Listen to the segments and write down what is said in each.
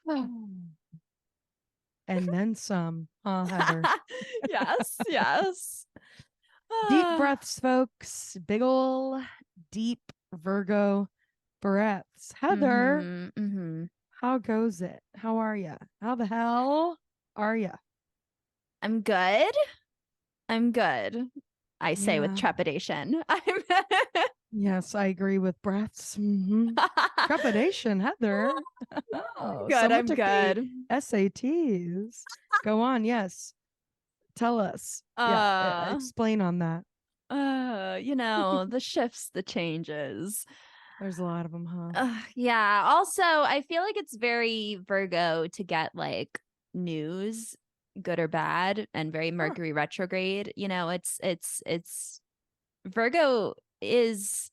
And then some, Heather? Yes, yes. Deep breaths, folks. Big ol' deep Virgo breaths. Heather, Mm-hmm. how goes it? How are you? How the hell are you? I'm good. I'm good. I say with Yeah. trepidation. I'm Yes, I agree with breaths. Trepidation, Heather. Oh, good. someone I'm took the good. SATs. Go on. Yes. Tell us. Yeah. Uh, Explain on that. the shifts, the changes. There's a lot of them, huh? Yeah. Also, I feel like it's very Virgo to get like news, good or bad, and very Huh. Mercury retrograde. It's Virgo is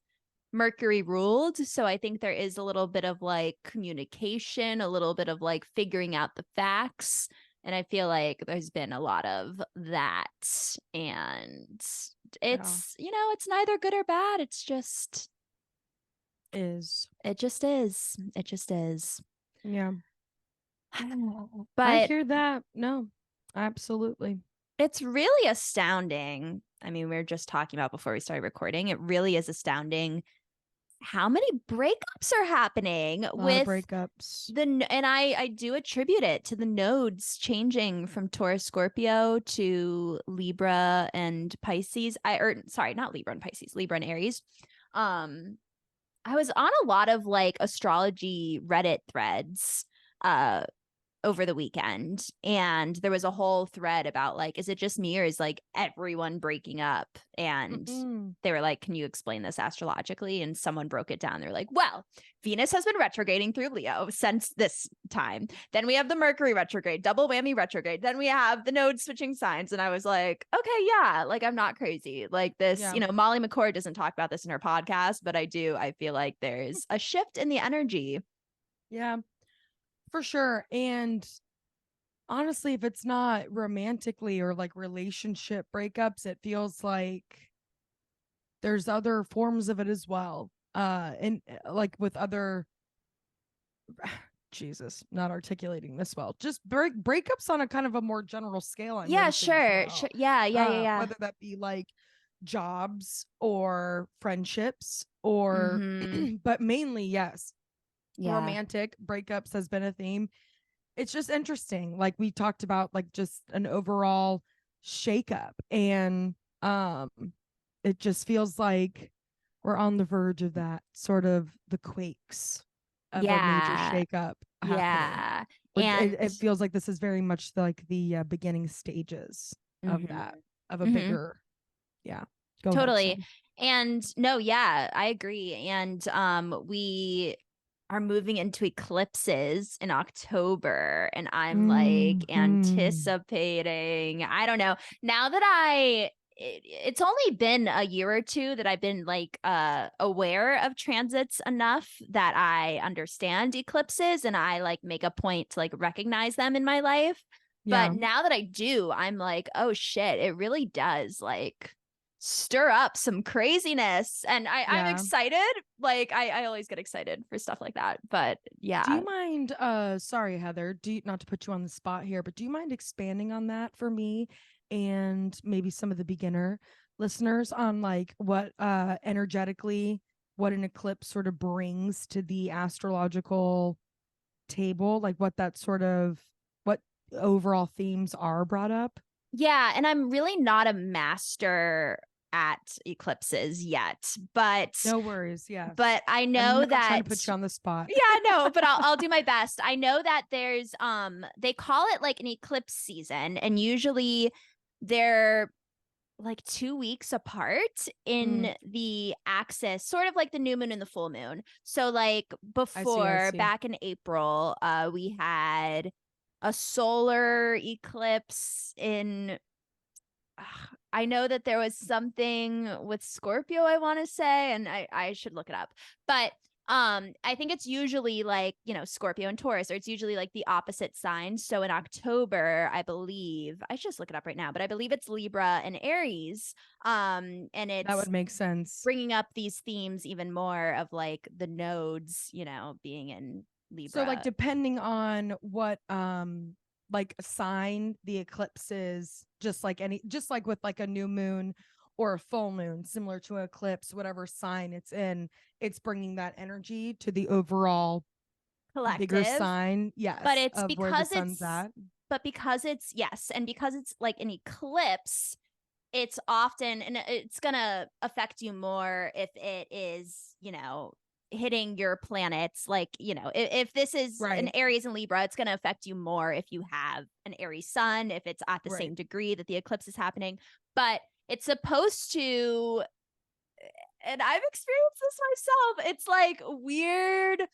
Mercury ruled. So I think there is a little bit of like communication, a little bit of like figuring out the facts. And I feel like there's been a lot of that. And Yeah. it's neither good or bad. Is. It just is. It just is. Yeah. I But hear that. No, absolutely. it's really astounding. I mean, we were just talking about before we started recording. It really is astounding how many breakups are happening A lot of with breakups. and I do attribute it to the nodes changing from Taurus Scorpio to Libra and Pisces. Sorry, not Libra and Pisces, Libra and Aries. Um I was on a lot of like astrology Reddit threads uh over the weekend, and there was a whole thread about like, is it just me or is like everyone breaking up? And Mm-mm. they were like, can you explain this astrologically? And someone broke it down. They're like, well, Venus has been retrograding through Leo since this time. Then we have the Mercury retrograde, double whammy retrograde. Then we have the nodes switching signs. And I was like, okay, yeah, like I'm not crazy. Like this, Yeah. Molly McCord doesn't talk about this in her podcast, but I do. I feel like there's a shift in the energy. Yeah, for sure. And honestly, if it's not romantically or like relationship breakups, it feels like there's other forms of it as well. And like with other Jesus, not articulating this well. Just breakups on a kind of a more general scale, I'm Yeah, noticing as sure. well. Yeah, yeah, yeah, yeah. Whether that be like jobs or friendships or Mm-hmm. but mainly, yes, Yeah. romantic breakups has been a theme. It's just interesting. Like we talked about like just an overall shakeup, and um it just feels like we're on the verge of that, sort of the quakes of a major Yeah. shakeup happening. Yeah. It, And it feels like this is very much like the beginning stages of that, mm-hmm. of a Mm-hmm. bigger, yeah. Go ahead, Totally. son. And no, yeah, I agree. And we are moving into eclipses in October, and I'm like Mm-hmm. anticipating. I don't know. Now that it's only been a year or two that I've been like aware of transits enough that I understand eclipses, and I like make a point to like recognize them in my life. But Yeah. now that I do, I'm like, oh shit, it really does like stir up some craziness. And I'm Yeah. excited. Like I always get excited for stuff like that. But Do yeah. you mind, sorry, Heather, not to put you on the spot here, but do you mind expanding on that for me and maybe some of the beginner listeners on like what energetically what an eclipse sort of brings to the astrological table, like what that sort of what overall themes are brought up? Yeah, and I'm really not a master at eclipses yet, No worries, yes. but I I'm know not trying to that put you on the spot. yeah, no, but I'll do my best. I know that there's they call it like an eclipse season, and usually they're like 2 weeks apart Mm, in the axis, sort of like the new moon and the full moon. So like I before, see. back in April, we had a solar eclipse in I know that there was something with Scorpio, I want to say, and I should look it up. But I think it's usually like, Scorpio and Taurus, or it's usually like the opposite signs. So in October, I believe, I should just look it up right now, but I believe it's Libra and Aries. And That it's would make sense. bringing up these themes even more of like the nodes, being in So like Libra. depending on what like sign the eclipse is, just like with like a new moon or a full moon, similar to an eclipse, whatever sign it's in, it's bringing that energy to the overall bigger Collective, sign, but yes, it's of where the because sun's at. it's yes, and because it's like an eclipse, it's often, and it's gonna affect you more if it is, hitting your planets. Like, if this is an Right, Aries and Libra, it's gonna affect you more if you have an Aries sun, if it's at the right. same degree that the eclipse is happening. But it's supposed to, and I've experienced this myself. It's like weird,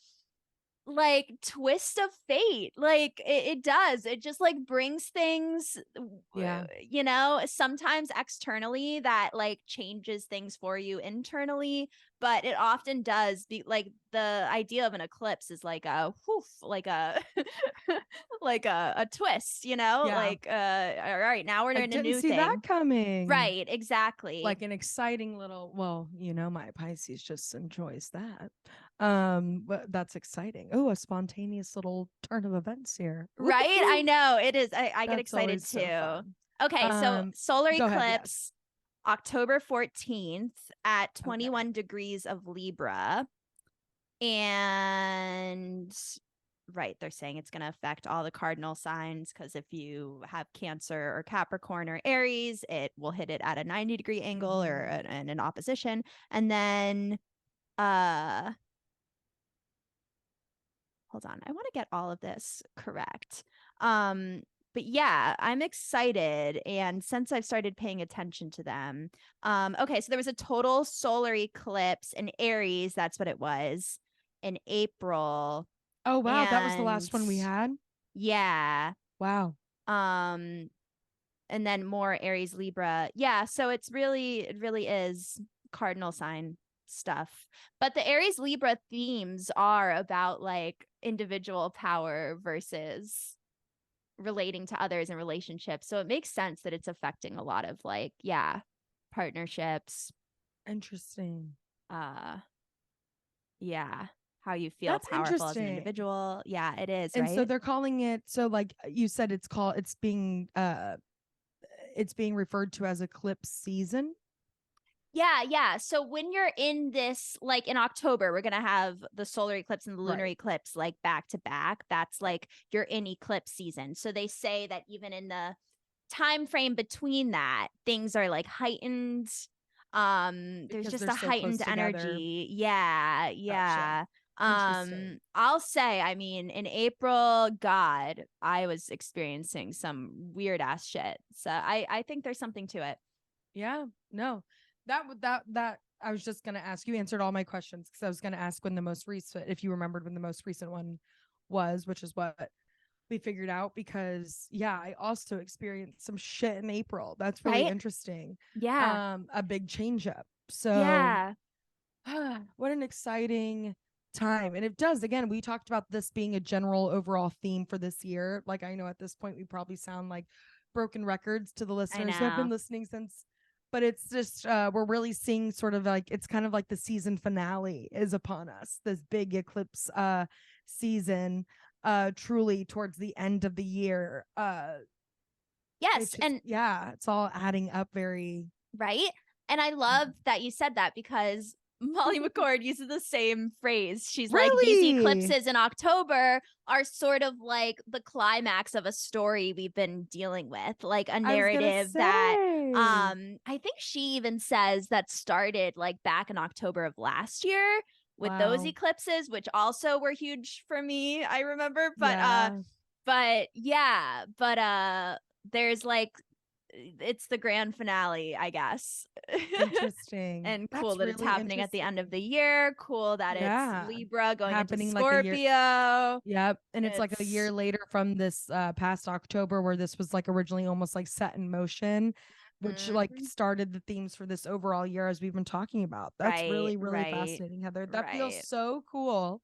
like twist of fate. Like it does, it just like brings things, Yeah, sometimes externally that like changes things for you internally, but it often does be like the idea of an eclipse is like a whoof, like a like a twist, yeah. like all right, now we're Like doing a didn't new see that thing. coming. Right, exactly. Like an exciting little, well, my Pisces just enjoys that. But that's exciting. Oh, a spontaneous little turn of events here. Right? I Woohoo! know it is. I get That's excited always so too. fun. Okay, so solar Go ahead, yes. eclipse October 14th at Okay. 21 degrees of Libra. And right, they're saying it's going to affect all the cardinal signs because if you have Cancer or Capricorn or Aries, it will hit it at a 90-degree angle or an opposition. And then hold on, I want to get all of this correct. But yeah, I'm excited, and since I've started paying attention to them, okay, so there was a total solar eclipse in Aries, that's what it was, in April. Oh wow, that was the And last one we had. yeah, Wow. um and then more Aries Libra. Yeah, so it really is cardinal sign stuff. But the Aries Libra themes are about like individual power versus relating to others in relationships. So it makes sense that it's affecting a lot of like, yeah, partnerships. Interesting. Uh yeah, how you feel That's powerful as an interesting. individual. Yeah, it is, And so right? they're calling it, so like you said, it's being referred to as eclipse season. Yeah, yeah. So when you're in this, like in October, we're gonna have the solar eclipse and the lunar Right. eclipse like back to back. That's like you're in eclipse season. So they say that even in the time frame between that, things are like heightened. There's Because just they're a so close heightened together. energy. Yeah, Gotcha. yeah. Interesting. I'll say, I mean, in April, God, I was experiencing some weird ass shit. So I think there's something to it. Yeah. No. That I was just gonna ask. You answered all my questions because I was gonna ask when the most recent, if you remembered when the most recent one was, which is what we figured out. Because yeah, I also experienced some shit in April. That's really Right? interesting. Yeah. A big change up. So Yeah. what an exciting time. And it does, again, we talked about this being a general overall theme for this year. Like, I know at this point we probably sound like broken records to the I listeners who have been know. listening since, but it's just we're really seeing sort of like, it's kind of like the season finale is upon us, this big eclipse season, truly towards the end of the year. It's Yes. just, And yeah, it's all adding up very. right. And I love that you said that because Molly McCord uses the same phrase. She's like, these Really, eclipses in October are sort of like the climax of a story we've been dealing with, like a I was gonna narrative that say. I think she even says that started like back in October of last year with those Wow. eclipses, which also were huge for me, I remember. Yeah. But yeah, there's like it's the grand finale, I guess. Interesting. And cool That's that it's really happening at the end of interesting. the year. Cool that it's Yeah. Libra going into Happening like a year. Scorpio. Yep. And it's like a It's year later from this past October, where this was like originally almost like set in motion, which like mhm. started the themes for this overall year as we've been talking about. That's Right, really, really right, fascinating, Heather. That feels right. so cool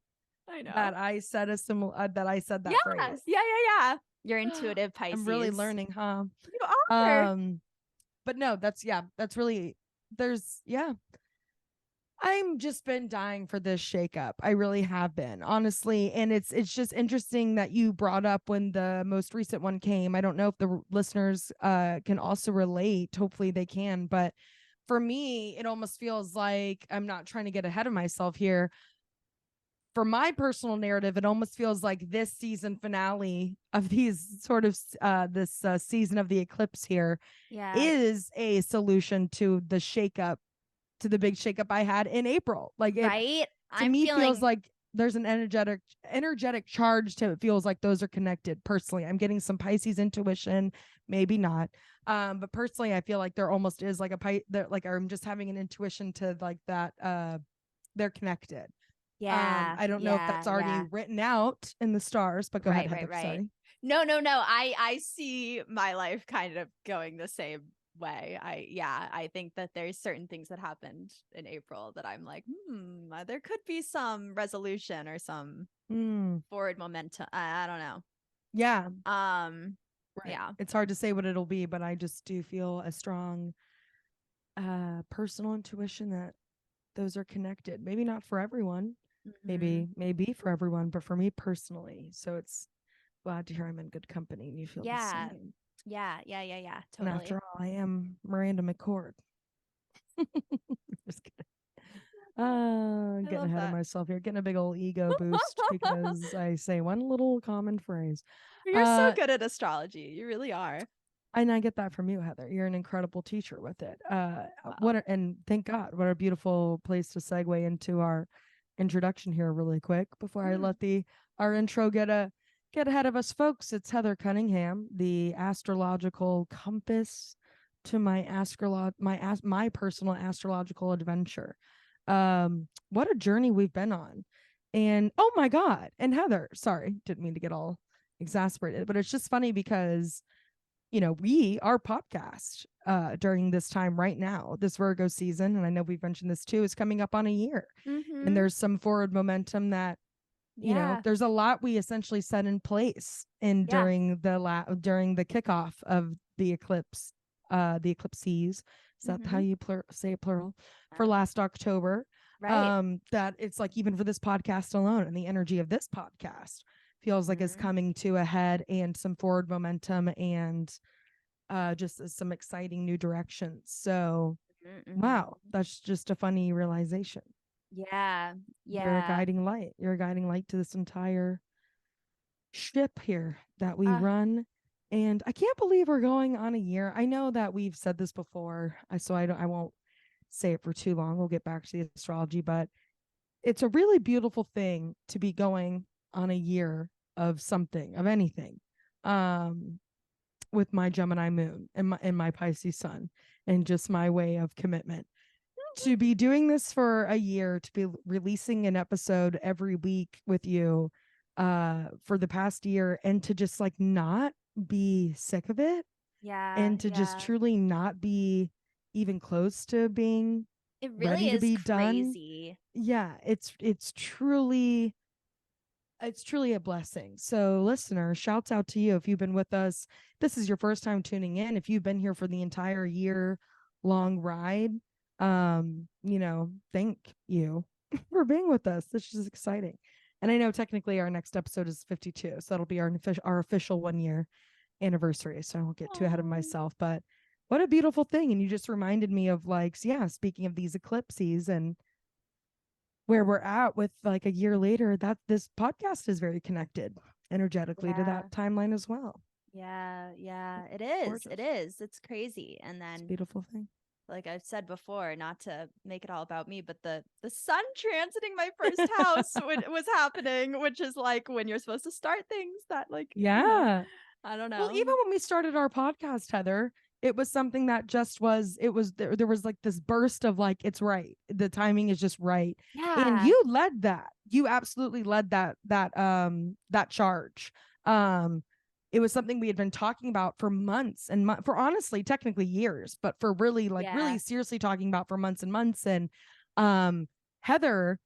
I that know. that I said Yeah, that yeah, phrase. yeah. You're intuitive I'm really Pisces. learning, huh? You are. Um, but no, that's, yeah, that's really, there's, yeah, I'm just been dying for this shakeup. I really have been, honestly. And it's just interesting that you brought up when the most recent one came. I don't know if the listeners can also relate. Hopefully they can. But for me, it almost feels like I'm not trying to get ahead of myself here. For my personal narrative, it almost feels like this season finale of these sort of this season of the eclipse here Yeah. is a solution to the shakeup, to the big shakeup I had in April. Like it Right? to I'm me feels feeling like there's an energetic charge to it. Feels like those are connected. Personally, I'm getting some Pisces intuition, maybe not. But personally, I feel like there almost is like like I'm just having an intuition to like that they're connected. yeah, I don't know if yeah, that's already yeah. written out in the stars, but go ahead, Right, right, Heather. right. Sorry. No, no, no. I see my life kind of going the same way. I think that there's certain things that happened in April that I'm like, there could be some resolution or some Mm, forward momentum. I don't know. yeah, right. Yeah. It's hard to say what it'll be, but I just do feel a strong personal intuition that those are connected. Maybe not for everyone. Hmm. Maybe for everyone, but for me personally. So it's glad to hear I'm in good company and you feel the Yeah. same. Yeah, yeah, yeah, yeah. And after Totally. all, I am Miranda McCord. Just kidding. I Getting love ahead of that. myself here, getting a big old ego boost because I say one little common phrase. You're so Uh, good at astrology. You really are. and I get that from you, Heather. You're an incredible teacher with it. Wow. And thank God, what a beautiful place to segue into our introduction here, really quick, before I Mm. let the our intro get ahead of us, folks. It's Heather Cunningham, the astrological compass to my personal astrological adventure. What a journey we've been on, and oh my God! And Heather, sorry, didn't mean to get all exasperated, but it's just funny because our podcast during this time right now, this Virgo season, and I know we've mentioned this too, is coming up on a year. And Mm-hmm. there's some forward momentum that, Yeah. there's a lot we essentially set in place in Yeah. during the kickoff of the eclipses. Is that how Mm-hmm. you say it plural? For Uh, last October. right. That it's like even for this podcast alone and the energy of this podcast feels like is Mm-hmm. coming to a head and some forward momentum and just some exciting new directions. So, Mm-hmm. wow, that's just a funny realization. Yeah. You're a Yeah. guiding light. You're a guiding light to this entire ship here that we Uh, run. And I can't believe we're going on a year. I know that we've said this before, so I won't say it for too long. We'll get back to the astrology, but it's a really beautiful thing to be going on a year of something, of anything. Um, with my Gemini moon and my Pisces sun and just my way of commitment. To be doing this for a year, to be releasing an episode every week with you for the past year and to just like not be sick of it yeah. and to just Yeah. truly not be even close to being It really ready to is be done. crazy. Yeah, it's truly a blessing. So, listener, shouts out to you if you've been with us. This is your first time tuning in. If you've been here for the entire year long ride, thank you for being with us. This is exciting. And I know technically our next episode is 52, so that'll be our official 1 year anniversary. So I won't get too ahead of Oh. myself, but what a beautiful thing. And you just reminded me of like, yeah, speaking of these eclipses and where we're at with like a year later, that this podcast is very connected energetically to Yeah. that timeline as well. Yeah. Yeah. It is. It Gorgeous. is. It's crazy. And It's a then, beautiful thing. like I've said before, not to make it all about me, but the sun transiting my first house was happening, which is like when you're supposed to start things that Yeah. I don't Well, know. even when we started our podcast, Heather, it was something that just was, there was like this burst of like, it's right. The timing is just right. And Yeah. you led that. You absolutely led that charge. Um, it was something we had been talking about for months and for honestly, technically years, but for really like Yeah. really seriously talking about for months and months. And um, Heather,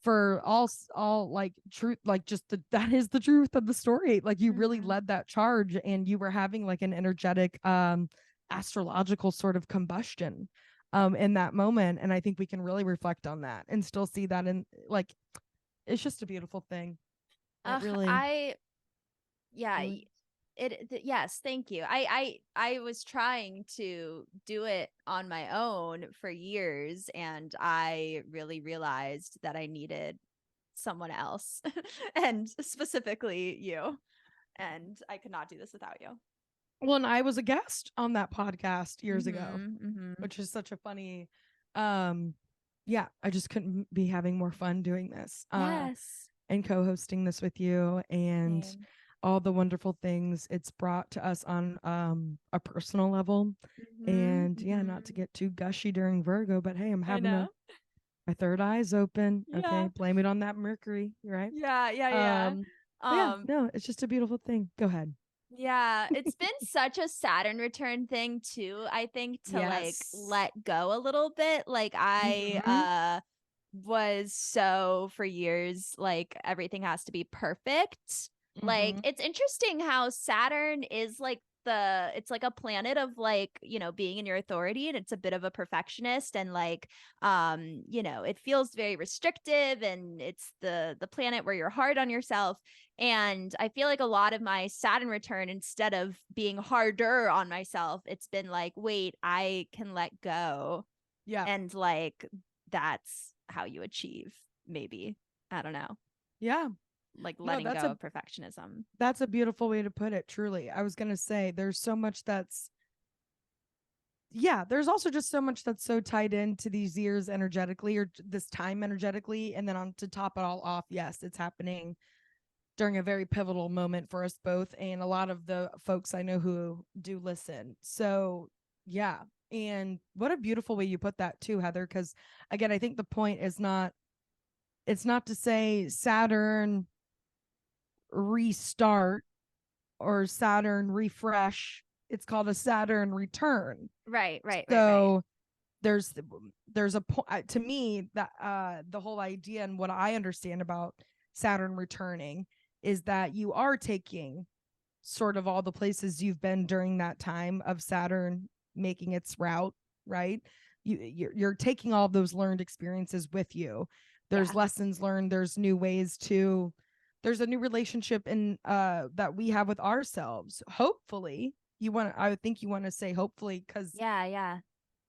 for all like truth, like just that is the truth of the story. Like you really Mm-hmm. led that charge and you were having like an energetic astrological sort of combustion in that moment. And I think we can really reflect on that and still see that in like, it's just a beautiful thing. It really, Yeah, really, yes, thank you. I was trying to do it on my own for years, and I really realized that I needed someone else and specifically you, and I could not do this without you. well, and I was a guest on that podcast years ago, Mm-hmm. which is such a funny, um, yeah, I just couldn't be having more fun doing this. Yes. And co-hosting this with you and Same. all the wonderful things it's brought to us on a personal level. Mm-hmm. And yeah, not to Mm-hmm. get too gushy during Virgo, but hey, I'm I having know. my third eye's open. Yeah. Okay, blame it on that Mercury, right? Yeah, yeah, yeah. Um, but yeah, Um, no, it's just a beautiful thing. Go ahead. Yeah, it's been such a Saturn return thing too, I think, to like Yes. let go a little bit. Like I Hmm. was so for years like everything has to be perfect. Like Hmm. it's interesting how Saturn is like it's like a planet of like, you know, being in your authority, and it's a bit of a perfectionist, and like you know, it feels very restrictive, and it's the planet where you're hard on yourself. And I feel like a lot of my Saturn return, instead of being harder on myself, it's been like, wait, I can let go. Yeah. And like, that's how you achieve, maybe. I don't know. Yeah. Like No, letting go of perfectionism. that's a beautiful way to put it, truly. I was gonna say there's so much that's yeah, there's also just so much that's so tied into these years energetically or this time energetically. And then on to top it all off, yes, it's happening during a very pivotal moment for us both and a lot of the folks I know who do listen. So, yeah. And what a beautiful way you put that too, Heather. Because again, I think the point is not, it's not to say Saturn restart or Saturn refresh. It's called a Saturn return. Right, right, right, right. So, there's there's a point to me that the whole idea and what I understand about Saturn returning is that you are taking sort of all the places you've been during that time of Saturn making its route, right? You're taking all of those learned experiences with you. There's Yeah. lessons learned, there's new ways to there's a new relationship in that we have with ourselves. Hopefully, I would think you want to say hopefully cuz Yeah, yeah.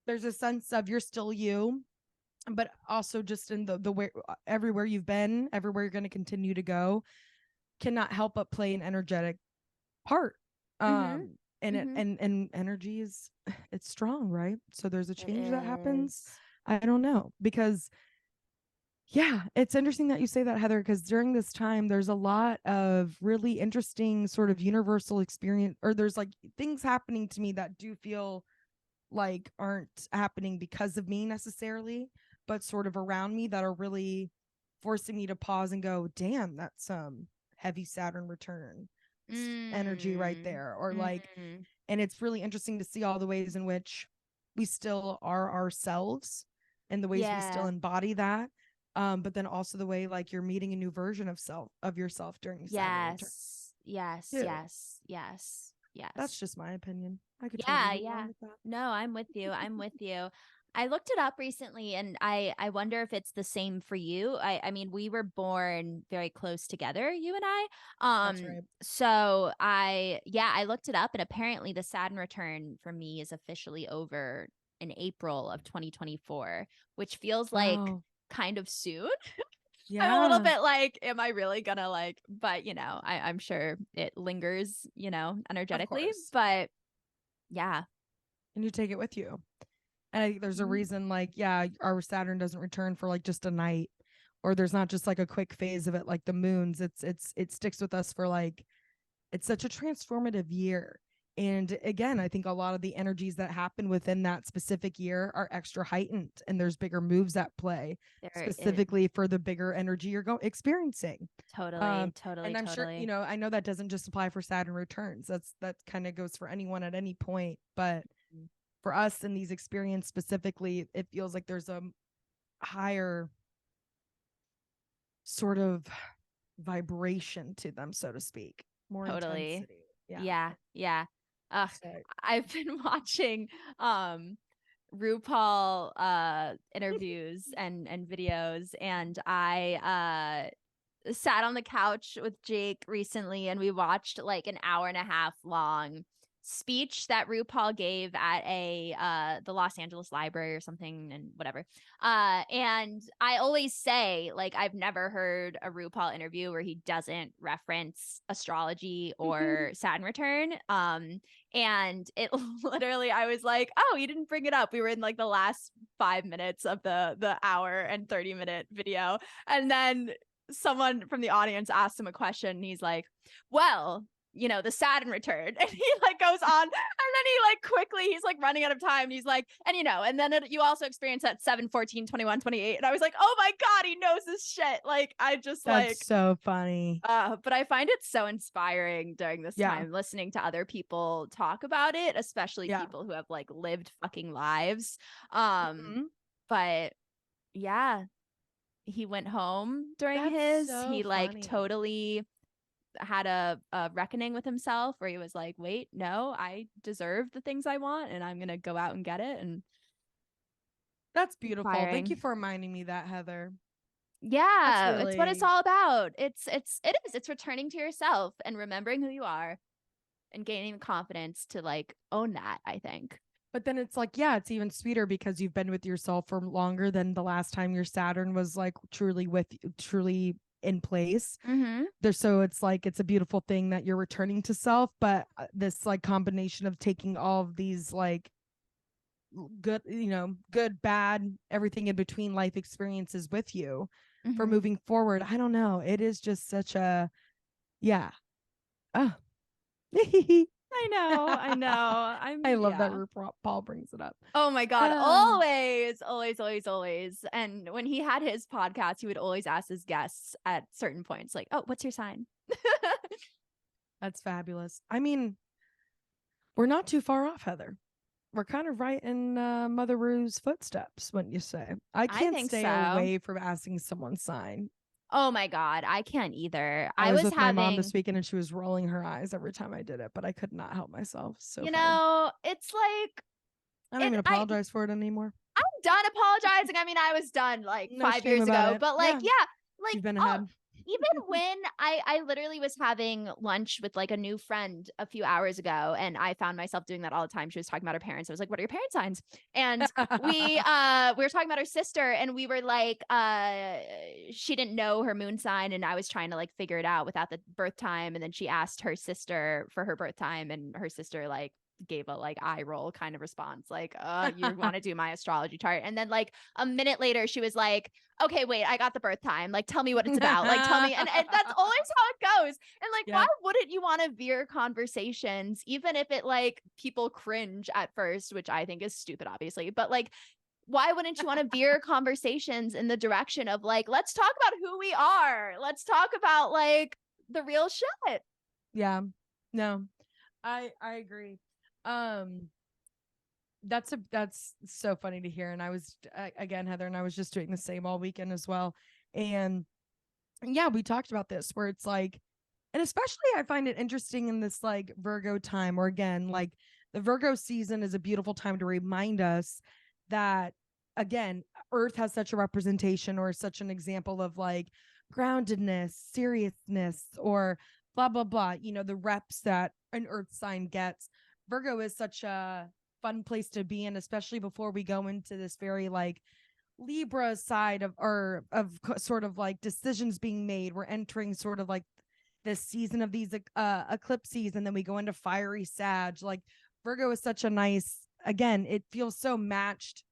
there's a sense of you're still you, but also just in the way everywhere you've been, everywhere you're going to continue to go cannot help but play an energetic part. Mm-hmm. And it Mm-hmm. and energy is it's strong, right? So there's a It change that happens. is. I don't know because yeah, it's interesting that you say that, Heather, because during this time there's a lot of really interesting sort of universal experience, or there's like things happening to me that do feel like aren't happening because of me necessarily, but sort of around me that are really forcing me to pause and go, damn, that's some heavy Saturn return energy right Mm. there. Or like, Mm. and it's really interesting to see all the ways in which we still are ourselves and the ways we still Yeah. embody that. But then also the way like you're meeting a new version of yourself during Saturn return Yes. Yes. too. Yes. Yes. That's Yes. just my opinion. I could totally Yeah, be wrong yeah. with that. No, I'm with you. I'm with you. I looked it up recently, and I wonder if it's the same for you. I mean, we were born very close together, you and I. That's right. So I looked it up, and apparently the Saturn return for me is officially over in April of 2024, which feels like Wow. kind of soon. I'm a little Yeah, bit like, am I really gonna like, but you know, I'm sure it lingers, you know, of energetically. course. But yeah. And you take it with you. And I think there's a Mhm. reason, like, yeah, our Saturn doesn't return for like just a night, or there's not just like a quick phase of it like the moons. It sticks with us for like it's such a transformative year. And again, I think a lot of the energies that happen within that specific year are extra heightened, and there's bigger moves at play There is specifically for the bigger energy you're experiencing. totally, Um, totally, and I'm sure, totally. I know that doesn't just apply for Saturn returns. That kind of goes for anyone at any point. But Mm. for us in these experiences specifically, it feels like there's a higher sort of vibration to them, so to speak, more Totally. intensity. Yeah. Yeah, yeah. Ugh, So I've been watching um RuPaul interviews and videos, and I sat on the couch with Jake recently and we watched like an hour and a half long speech that RuPaul gave at the Los Angeles Library or something, and whatever. And I always say, like, I've never heard a RuPaul interview where he doesn't reference astrology or Saturn return. And it literally, I was like, oh, you didn't bring it up. We were in like the last 5 minutes of the hour and 30-minute video. And then someone from the audience asked him a question and he's like, well, the Saturn return. And he like goes on, and then he like quickly, he's like running out of time. And he's like, and then you also experience that 7, 14, 21, 28. And I was like, oh my God, he knows this shit. Like, I just That's so funny. but I find it so inspiring during this Yeah. time, listening to other people talk about it, especially Yeah. people who have like lived fucking lives. Mhm. But yeah, he went home during That's his, so he like funny. totally had a reckoning with himself where he was like, wait, no, I deserve the things I want and I'm gonna go out and get it. And That's beautiful. Thank inspiring. you for reminding me that, Heather. Yeah, That's it's what it's really all about. It's returning to yourself and remembering who you are and gaining the confidence to like own that, I think. But then it's like, yeah, it's even sweeter because you've been with yourself for longer than the last time your Saturn was like truly in place. Mm-hmm. So it's like, it's a beautiful thing that you're returning to self, but this like combination of taking all of these like good, good, bad, everything in between life experiences with you for Mm-hmm. moving forward. I don't know. It is just such a, yeah. Oh. I know. I love that RuPaul brings it up. Oh my God. Always, always, always, always. And when he had his podcast, he would always ask his guests at certain points, like, oh, what's your sign? That's fabulous. I mean, we're not too far off, Heather. We're kind of right in Mother Rue's footsteps, wouldn't you say? I can't think stay so. away from asking someone's sign. Oh my God, I can't either. I was with my mom this weekend and she was rolling her eyes every time I did it, but I could not help myself. So it's like I don't even apologize for it anymore. I'm done apologizing. I mean, I was done like No 5 years ago, but like, yeah, like you've been ahead. Even when I literally was having lunch with like a new friend a few hours ago, and I found myself doing that all the time. She was talking about her parents. I was like, what are your parents' signs? And we were talking about her sister, and we were like, she didn't know her moon sign, and I was trying to like figure it out without the birth time. And then she asked her sister for her birth time, and her sister like gave a like eye roll kind of response, like, you want to do my astrology chart. And then like a minute later she was like, okay, wait, I got the birth time, like tell me what it's about, like tell me. And that's always how it goes. And like, why wouldn't you want to veer conversations, even if it like people cringe at first, which I think is stupid, obviously, but like, why wouldn't you want to veer conversations in the direction of like, let's talk about who we are, let's talk about like the real shit. Yeah, no, I agree. That's so funny to hear. And I was again, Heather, and I was just doing the same all weekend as well. And yeah, we talked about this where it's like, and especially I find it interesting in this like Virgo time, or again, like the Virgo season is a beautiful time to remind us that again, Earth has such a representation or such an example of like groundedness, seriousness, or blah blah blah, the reps that an Earth sign gets. Virgo is such a fun place to be in, especially before we go into this very like Libra side of sort of like decisions being made. We're entering sort of like this season of these eclipses, and then we go into fiery Sag. Like Virgo is such a nice, again, it feels so matched.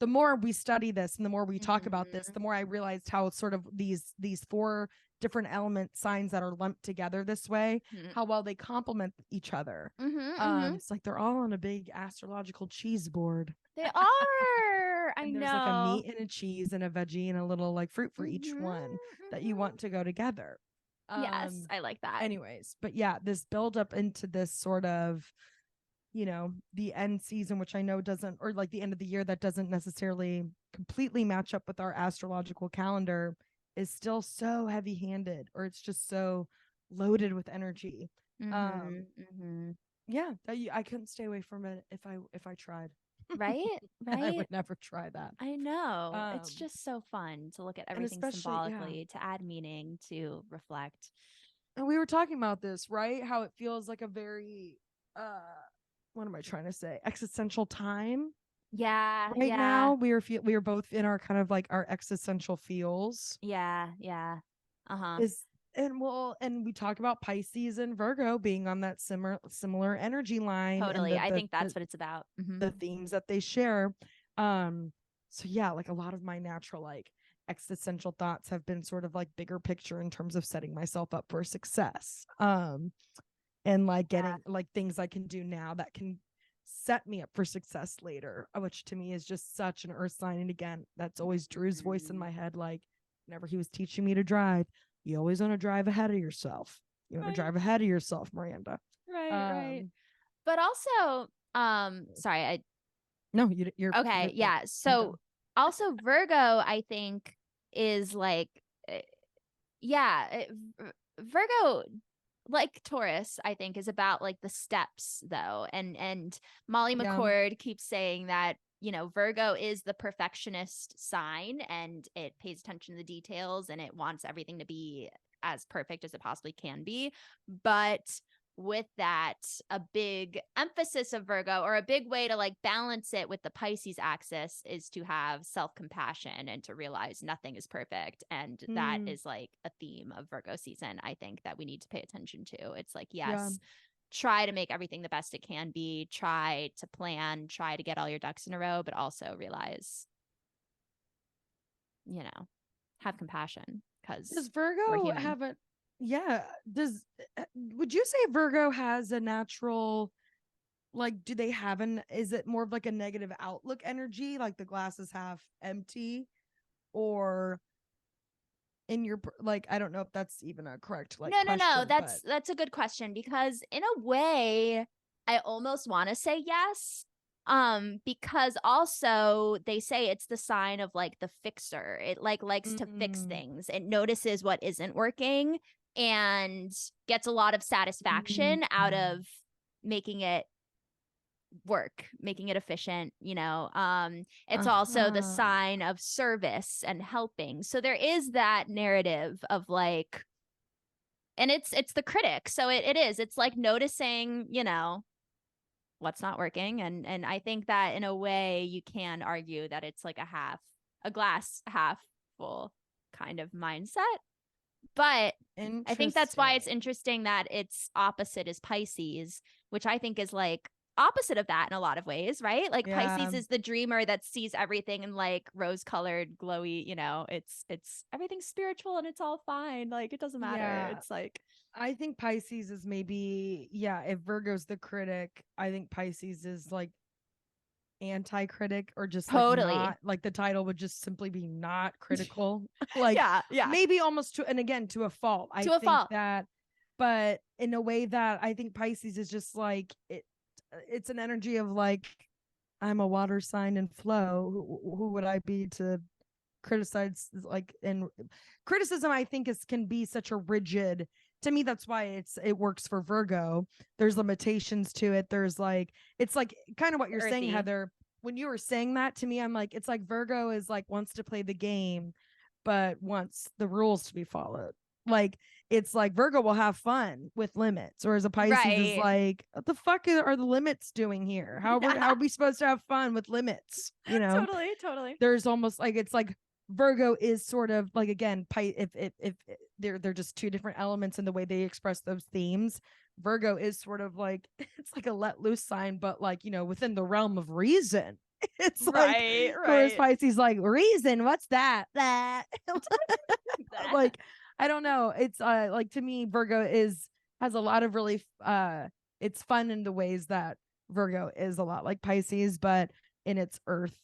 The more we study this and the more we talk about this, the more I realized how sort of these 4 different element signs that are lumped together this way, how well they complement each other. It's like they're all on a big astrological cheese board. They are. I know. There's like a meat and a cheese and a veggie and a little like fruit for each one that you want to go together. Yes, I like that. Anyways, but yeah, this build up into this sort of, the end season, which I know doesn't, or like the end of the year that doesn't necessarily completely match up with our astrological calendar, is still so heavy handed, or it's just so loaded with energy. Yeah, I couldn't stay away from it if I tried. Right? And I Right? would never try that. I know. It's Um, just so fun to look at and everything especially, yeah. symbolically, to add meaning, to reflect. And we were talking about this, right? How it feels like a very uh what am I trying to say? Existential time Yeah, right yeah, now. We are both in our kind of like our existential feels. yeah, yeah. Uh-huh. Is and we talk about Pisces and Virgo being on that similar energy line and Totally. I think that's what it's about. the themes that they share. Um, so yeah, like a lot of my natural like existential thoughts have been sort of like bigger picture in terms of setting myself up for success. And like Yeah. getting like things I can do now that can set me up for success later, which to me is just such an earth sign. And again, that's always Drew's voice in my head. Like whenever he was teaching me to drive, you always want to drive ahead of yourself. You want to Right, drive ahead of yourself, Miranda. right, right. Um, But also, sorry, no, you're okay, no, yeah. I'm So done. also Virgo, I think, is like, uh, yeah, Virgo, like Taurus, I think, is about like the steps though. And Molly Yeah. McCord keeps saying that, Virgo is the perfectionist sign, and it pays attention to the details, and it wants everything to be as perfect as it possibly can be. But with that, a big emphasis of Virgo, or a big way to like balance it with the Pisces axis, is to have self-compassion and to realize nothing is perfect. And that Mm, is like a theme of Virgo season, I think, that we need to pay attention to. It's like, yeah. yes, try to make everything the best it can be, try to plan, try to get all your ducks in a row, but also realize, have compassion, Does because we're Virgo human. have a yeah, does would you say Virgo has a natural like do they have an is it more of like a negative outlook energy like the glass is half empty or in your like I don't know if that's even a correct like No, no, no. question but That's a good question, because in a way I almost want to say yes. Because also they say it's the sign of like the fixer. It like likes to fix mm, things. It notices what isn't working and gets a lot of mm, satisfaction out of making it work, making it efficient. It's also the uh-huh. sign of service and helping. So there is that narrative of like, and it's the critic, so it is, it's like noticing, what's not working. And I think that in a way you can argue that it's like a glass half full kind of mindset. But I think that's why it's Interesting. interesting that its opposite is Pisces, which I think is like opposite of that in a lot of ways, right? Like Yeah. Pisces is the dreamer that sees everything in like rose-colored, glowy, it's everything's spiritual and it's all fine. Like it doesn't matter. Yeah. It's like I think Pisces is maybe yeah, if Virgo's the critic, I think Pisces is like anti-critic or just like totally. not like the title would just simply be not critical like Yeah, yeah. maybe almost to and again to a fault I To a think fault. that but in a way that I think Pisces is just like it's an energy of like I'm a water sign and flow who would I be to criticize like and criticism I think is can be such a rigid to me that's why it works for Virgo there's limitations to it there's like it's like kind of what you're saying Earthy. Heather when you were saying that to me I'm like it's like Virgo is like wants to play the game but wants the rules to be followed like it's like Virgo will have fun with limits whereas a Pisces is Right. like what the fuck are the limits doing here how Yeah. are we supposed to have fun with limits Totally, totally. there's almost like it's like Virgo is sort of like again, if they're just two different elements in the way they express those themes. Virgo is sort of like it's like a let loose sign, but like within the realm of reason. It's like Right, whereas right. Pisces like reason, what's that? That like I don't know. It's like to me, Virgo is has a lot of really it's fun in the ways that Virgo is a lot like Pisces, but in its earth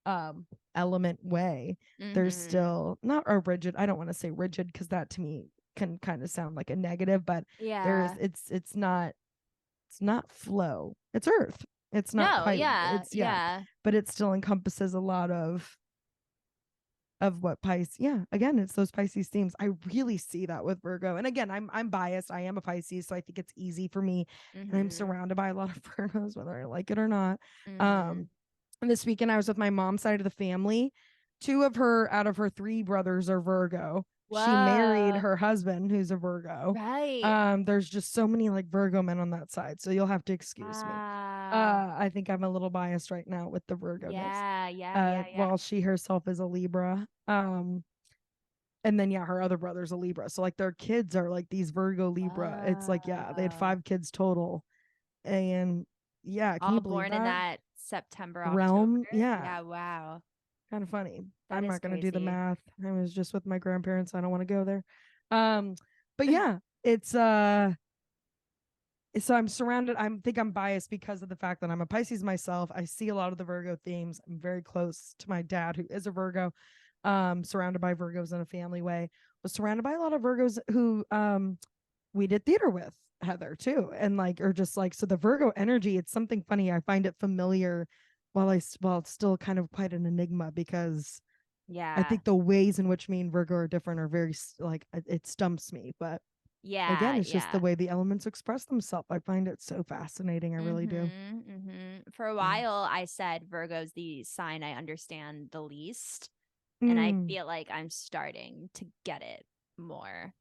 um element way there's Mm-hmm. still not a rigid I don't want to say rigid because that to me can kind of sound like a negative but there's Yeah. it's not flow it's earth it's not No, quite yeah, it's yeah yeah. but it still encompasses a lot of what Pisces yeah again it's those Pisces themes I really see that with Virgo and again I'm biased I am a Pisces so I think it's easy for me and I'm Mm-hmm. surrounded by a lot of Virgos whether I like it or not Mm-hmm. um this weekend I was with my mom's side of the family. Two of her out of her three brothers are Virgo. She married Whoa. her husband, who's a Virgo. Right. There's just so many like Virgo men on that side, so you'll have to excuse me. Wow. I think I'm a little biased right now with the Virgo-ness. Yeah, yeah, yeah, yeah. While she herself is a Libra. And then yeah, her other brother's a Libra. So like their kids are like these Virgo Libra. It's like, yeah, they had Whoa. 5 kids total. And yeah, can you All believe born in that? that September, October. Realm? Yeah. Yeah, wow. Kind of funny. That I'm is not gonna do the crazy. math. I was just with my grandparents. I don't want to go there. Um, but Mhm. yeah, it's so I'm surrounded. I think I'm biased because of the fact that I'm a Pisces myself. I see a lot of the Virgo themes. I'm very close to my dad, who is a Virgo. Surrounded by Virgos in a family way. Was surrounded by a lot of Virgos who we did theater with, Heather, too, and like or just like so the Virgo energy. It's something funny. I find it familiar, while it's still kind of quite an enigma because I Yeah. think the ways in which me and Virgo are different are very like it stumps me, but again, Yeah, it's just the yeah. way the elements express themselves. I find it so fascinating. I really do. For a Yeah. while, I said Virgo's the sign I understand the least, and I Mm, feel like I'm starting to get it more.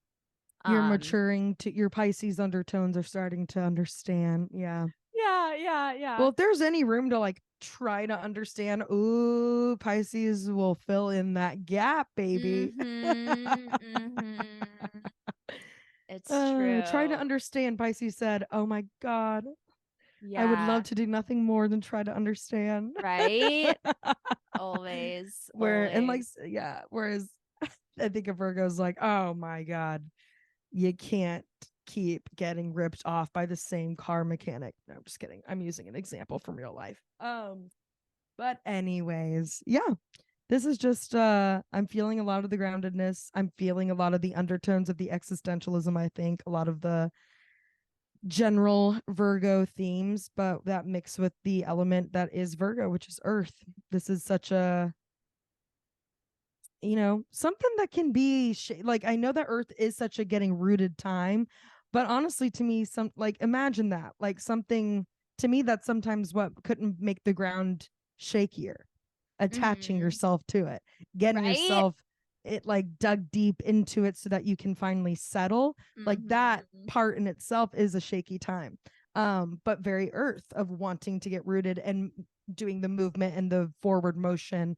you're Um, maturing to your Pisces undertones are starting to understand. Yeah. yeah, yeah, yeah. Well, if there's any room to like try to understand, ooh, Pisces will fill in that gap, baby. Mm-hmm. It's Try to true. understand. Pisces said, "Oh my God, I would love Yeah. to do nothing more than try to understand." Right? Always, Where and like always. yeah, whereas I think of Virgo's like, oh my God, you can't keep getting ripped off by the same car mechanic. No, I'm just kidding. I'm using an example from real life. But anyways, yeah. This is just I'm feeling a lot of the groundedness. I'm feeling a lot of the undertones of the existentialism, I think, a lot of the general Virgo themes, but that mix with the element that is Virgo, which is earth. This is such a something that can be like I know that earth is such a getting rooted time, but honestly to me some like imagine that like something to me that's sometimes what couldn't make the ground shakier, attaching Mm-hmm. yourself to it, getting Right? yourself it like dug deep into it so that you can finally settle. Like that Mm-hmm. part in itself is a shaky time, but very earth of wanting to get rooted and doing the movement and the forward motion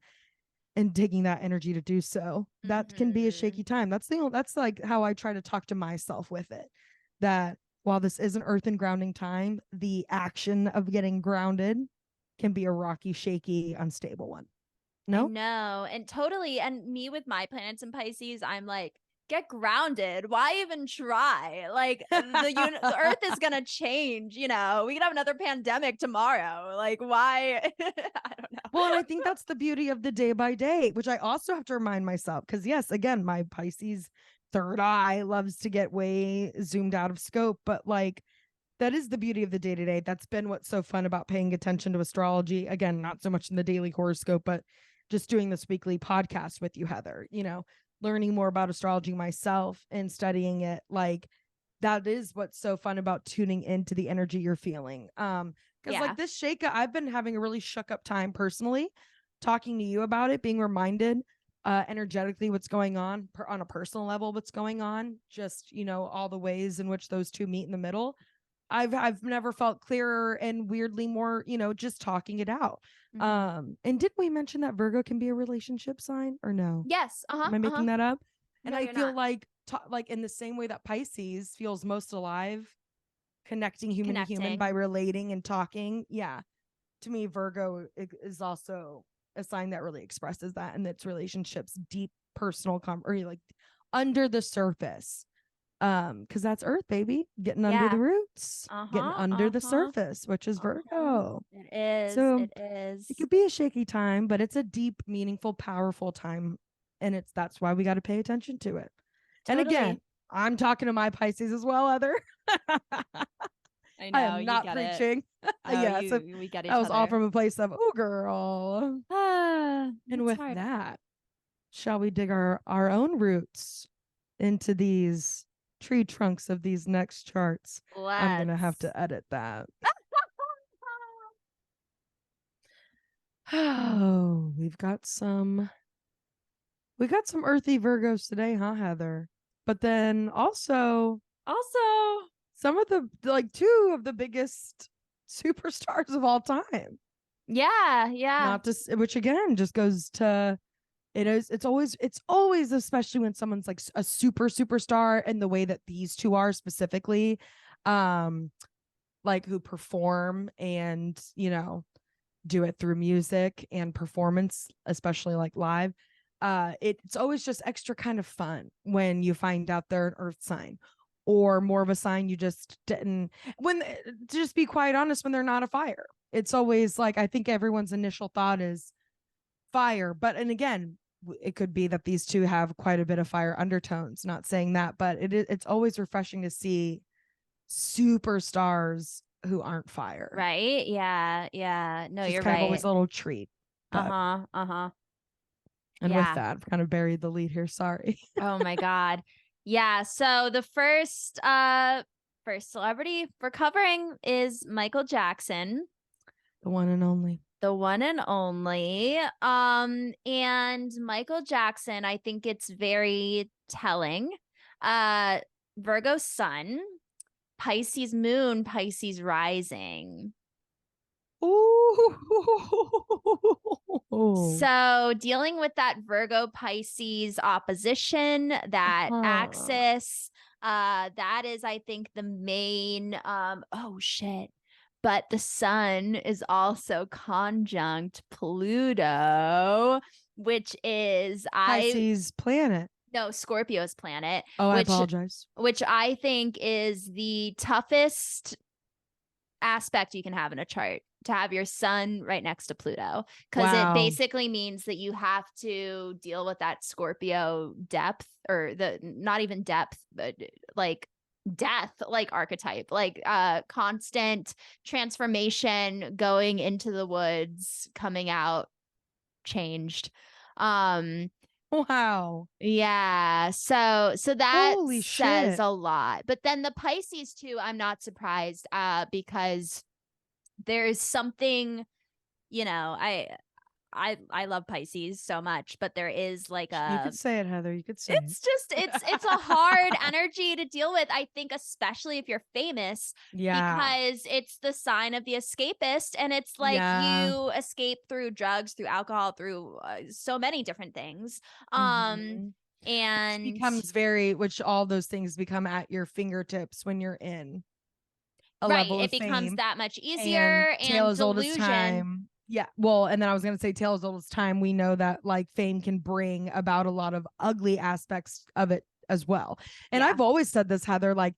and taking that energy to do so. That can be a Mm-hmm. shaky time. That's like how I try to talk to myself with it, that while this is an earth and grounding time, the action of getting grounded can be a rocky, shaky, unstable one. I No. know. And totally. And me with my planets in Pisces, I'm like, get grounded. Why even try? Like the earth is going to change, We could have another pandemic tomorrow. Like why I don't know. Well, and I think that's the beauty of the day by day, which I also have to remind myself because, yes, again, my Pisces third eye loves to get way zoomed out of scope, but like that is the beauty of the day to day. That's been what's so fun about paying attention to astrology. Again, not so much in the daily horoscope, but just doing this weekly podcast with you, Heather, learning more about astrology myself and studying it. Like that is what's so fun about tuning into the energy you're feeling. Because Yeah. like this Sheikah, I've been having a really shook up time personally, talking to you about it, being reminded energetically what's going on a personal level, what's going on, just all the ways in which those two meet in the middle. I've never felt clearer and weirdly more, just talking it out. Mm-hmm. And did we mention that Virgo can be a relationship sign or no? Yes. Uh-huh. Am I Uh-huh. making that up? And No, I you're feel not. like in the same way that Pisces feels most alive, connecting human to human Connecting. by relating and talking. Yeah. To me, Virgo is also a sign that really expresses that in its relationships, deep personal or like under the surface. Because that's earth, baby, getting under the Yeah. roots, getting Uh-huh. under the Uh-huh. surface, which is Uh-huh. Virgo. It is. So It it is. could be a shaky time, but it's a deep, meaningful, powerful time. And that's why we got to pay attention to it. And again, Totally. I'm talking to my Pisces as well, Heather. I I know. am You not get it. preaching. No, Yes, we get that each was all other. from a place of, oh, girl. Ah, And it's with hard. that, shall we dig our own roots into these tree trunks of these next charts? I'm going to have Let's. to edit that. Oh, we got some earthy Virgos today, huh, Heather? But then also some of the like two of the biggest superstars of all time. Yeah. Not just, which again just goes to it's always especially when someone's like a superstar, and the way that these two are specifically, um like who perform and do it through music and performance, especially like live. It's always just extra kind of fun when you find out they're an earth sign, or more of a sign you just didn't, when to just be quite honest, when they're not a fire. It's always like, I think everyone's initial thought is fire, but and again, it could be that these two have quite a bit of fire undertones, not saying that, but it's always refreshing to see superstars who aren't fire. Right? Yeah. No, Just you're kind of always right. a little treat. But Uh-huh. and with Yeah. that, I've kind of buried the lead here. Sorry. Oh my God. Yeah. So the first celebrity we're covering is Michael Jackson, The one and only. the one and only. And Michael Jackson, I think it's very telling. Uh, Virgo sun, Pisces moon, Pisces rising. Ooh. So dealing with that Virgo Pisces opposition, that axis, that is, I think, the main oh shit. But the sun is also conjunct Pluto, which is Pisces planet. no, Scorpio's planet, Oh, I apologize. which I think is the toughest aspect you can have in a chart, to have your sun right next to Pluto, because it basically means that you have to deal with that Scorpio depth, or the not even depth, but like death, like archetype, like constant transformation, going into the woods, coming out changed. Wow. Yeah. So that Holy says shit. a lot. But then the Pisces too, I'm not surprised because there is something, I love Pisces so much, but there is like You could say it, Heather. You could say it's just it's a hard energy to deal with, I think, especially if you're famous, Yeah. because it's the sign of the escapist, and it's like Yeah. you escape through drugs, through alcohol, through so many different things. Mhm. Which And becomes which all those things become at your fingertips when you're in a right, level it of becomes fame. that much And easier, tale and as old as delusion. time. Yeah. Well, and then I was going to say tale as old as time. We know that like fame can bring about a lot of ugly aspects of it as well. And Yeah. I've always said this, Heather, like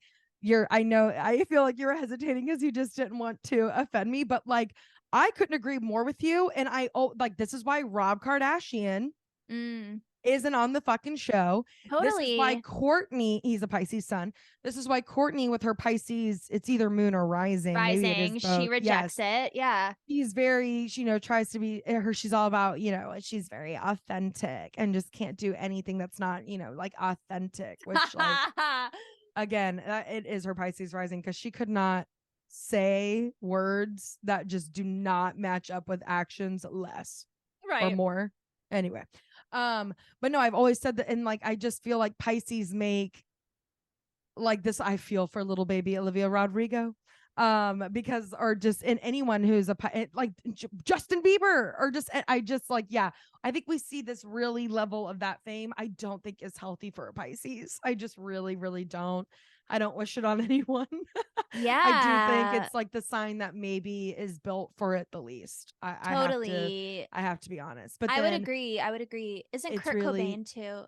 I know, I feel like you're hesitating because you just didn't want to offend me, but like, I couldn't agree more with you. And like, this is why Rob Kardashian isn't on the fucking show. This is why Totally. Courtney, he's a Pisces sun. This is why Courtney with her Pisces, it's either moon or rising. Maybe it is Rising, she both. rejects Yes. it. Yeah. She's very, tries to be her. She's all about, she's very authentic and just can't do anything that's not, like authentic, which like, again, it is her Pisces rising, because she could not say words that just do not match up with actions less or Right. more. Anyway, but no, I've always said that, and like I just feel like Pisces make like this. I feel for little baby Olivia Rodrigo, because or just in anyone who's like Justin Bieber, or just I just like, yeah, I think we see this really level of that fame. I don't think is healthy for a Pisces. I just really don't. I don't wish it on anyone. I do think Yeah. it's like the sign that maybe is built for it the least. Totally. I have to be honest. But I would then agree. I would agree. Isn't it's Kurt really, Cobain too?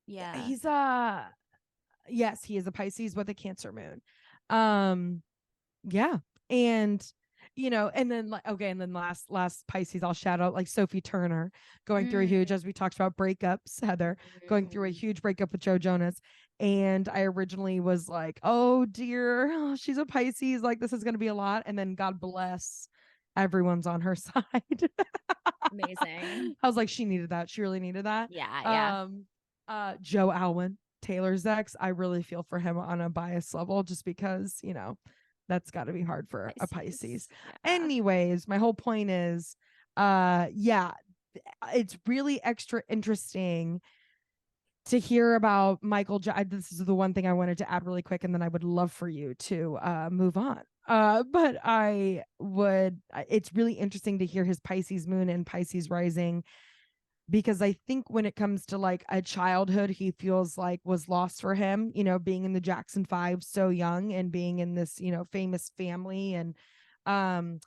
Yeah. he's yes, he is a Pisces with a Cancer moon. Um yeah. And and then like, okay, and then last Pisces I'll shout out like Sophie Turner, going through a huge, as we talked about breakups, Heather, going through a huge breakup with Joe Jonas. And I originally was like, oh dear, oh, she's a Pisces, like this is going to be a lot. And then God bless, everyone's on her side. Amazing. I was like, she needed that. She really needed that. Yeah. Joe Alwyn, Taylor's ex, I really feel for him on a bias level, just because, that's got to be hard for a Pisces. Yeah. Anyways, my whole point is, Yeah, it's really extra interesting to hear about this is the one thing I wanted to add really quick, and then I would love for you to move on. But it's really interesting to hear his Pisces moon and Pisces rising, because I think when it comes to like a childhood, he feels like was lost for him, being in the Jackson 5 so young and being in this, famous family. And um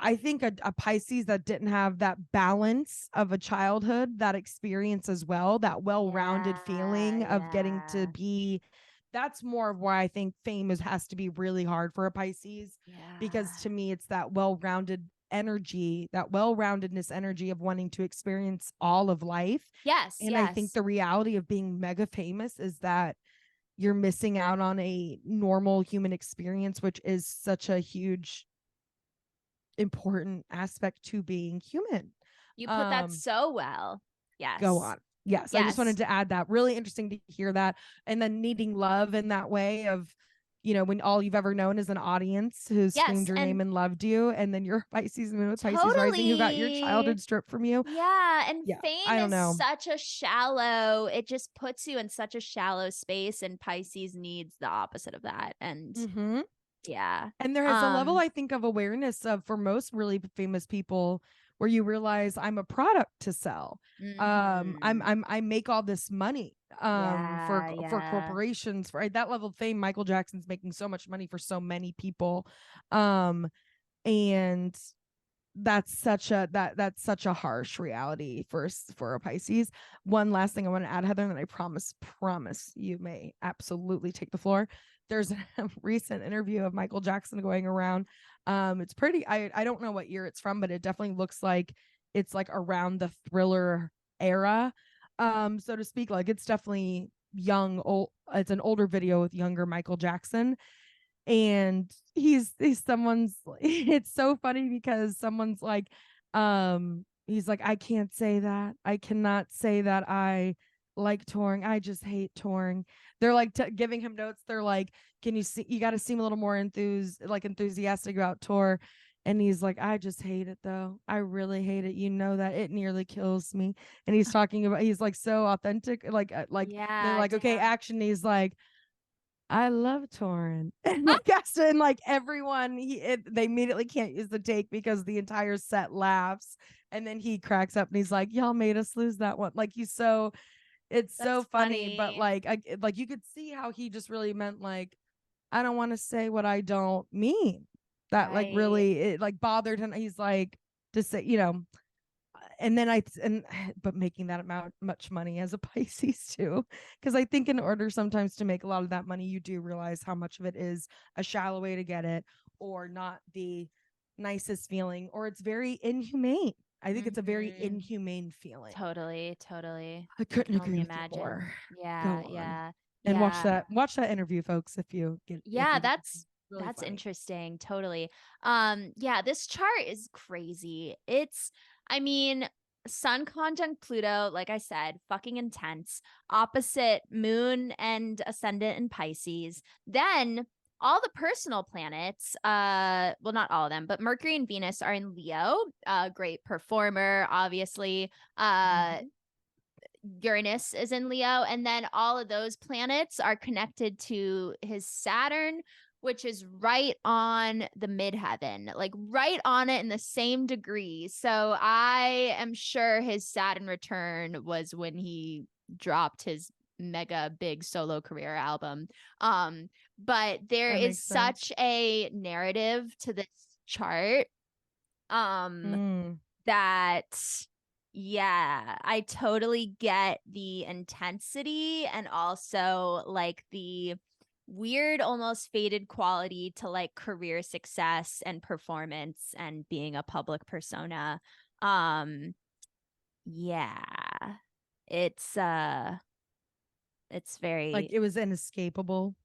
I think a Pisces that didn't have that balance of a childhood, that experience as well, that well-rounded Yeah, feeling of getting to yeah, be, that's more of why I think fame has to be really hard for a Pisces, because yeah. to me it's that well-rounded energy, that well-roundedness energy of wanting to experience all of life. Yes, And I think yes. the reality of being mega famous is that you're missing out on a normal human experience, which is such a huge important aspect to being human. You put that Um, so well. Go Yes. on. Yes, I just Yes. wanted to add that. Really interesting to hear that. And then needing love in that way of, when all you've ever known is an audience who screamed Yes, your name and and loved you, and then your Pisces moon with Pisces rising who got your totally. childhood stripped from you. Yeah, and Yeah, fame I don't is know. such a shallow, it just puts you in such a shallow space, and Pisces needs the opposite of that. And Mm-hmm. yeah. And there is a level, Um I think, of awareness of, for most really famous people, where you realize I'm a product to sell. mhm. I make all this money Yeah, for yeah. corporations, for that level of fame. Michael Jackson's making so much money for so many people. Um, and that's such a harsh reality for a Pisces. One last thing I want to add, Heather, and I promise you may absolutely take the floor. There's a recent interview of Michael Jackson going around. It's pretty, I don't know what year it's from, but it definitely looks like it's like around the Thriller era, so to speak. Like, it's definitely young, old. It's an older video with younger Michael Jackson, and he's someone's it's so funny because someone's like, he's like, I can't say that, I cannot say that I like touring, I just hate touring. They're like giving him notes. They're like, can you see, you got to seem a little more enthusiastic about tour. And he's like, I just hate it though, I really hate it, that it nearly kills me. And he's talking about, he's like so authentic, like they're Yeah, like, okay, damn. action. He's like, I love Torrin. And like Gaston, like everyone, they immediately can't use the take because the entire set laughs. And then he cracks up and he's like, y'all made us lose that one. Like, it's so That's funny, but funny. like you could see how he just really meant, like, I don't want to say what I don't mean. That like Right. really, it like bothered him. He's like, to say, and then but making that amount much money as a Pisces too, because I think in order sometimes to make a lot of that money, you do realize how much of it is a shallow way to get it, or not the nicest feeling, or it's very inhumane. I think it's a very Mhm. inhumane feeling. Totally, totally. I I couldn't can agree only with you imagine. more. Yeah, Go on yeah. and Yeah. watch that interview, folks, if Yeah, you get that's really that's funny. interesting. Totally. Yeah, this chart is crazy. It's I mean, Sun conjunct Pluto, like I said, fucking intense. Opposite Moon and Ascendant in Pisces. Then all the personal planets, well, not all of them, but Mercury and Venus are in Leo. Great performer, obviously. Mhm. Uranus is in Leo, and then all of those planets are connected to his Saturn, which is right on the midheaven, like right on it in the same degree. So I am sure his Saturn return was when he dropped his mega big solo career album. But there That is makes sense. such a narrative to this chart. Um, Mm. that yeah, I totally get the intensity and also like the weird almost faded quality to like career success and performance and being a public persona. um yeah, it's it's Like, very, it was inescapable.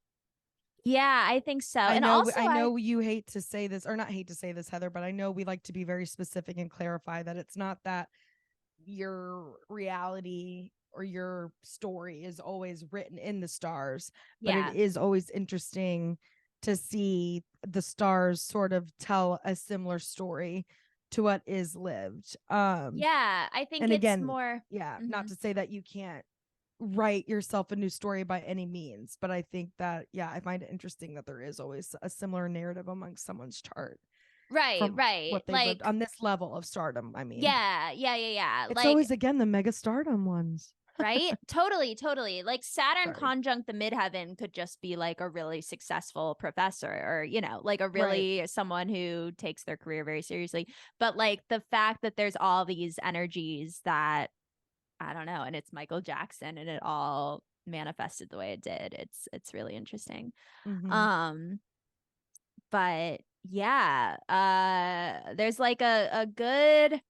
yeah, I think so. And also I I know you hate to say this, or not hate to say this, Heather, but I know we like to be very specific and clarify that it's not that your reality or your story is always written in the stars, but it yeah, is always interesting to see the stars sort of tell a similar story to what is lived. Yeah, I think and it's again, more. yeah, Mhm. not to say that you can't write yourself a new story by any means, but I think that, yeah, I find it interesting that there is always a similar narrative amongst someone's chart Right, from right. what they've lived Like, on this level of stardom. I mean, yeah. it's Like, always again the mega stardom ones. right? Totally. Like Saturn Sorry. conjunct the midheaven could just be like a really successful professor or, like a Right. really someone who takes their career very seriously. But like the fact that there's all these energies that I don't know, and it's Michael Jackson and it all manifested the way it did. It's really interesting. Mm-hmm. Um, but yeah, there's like a good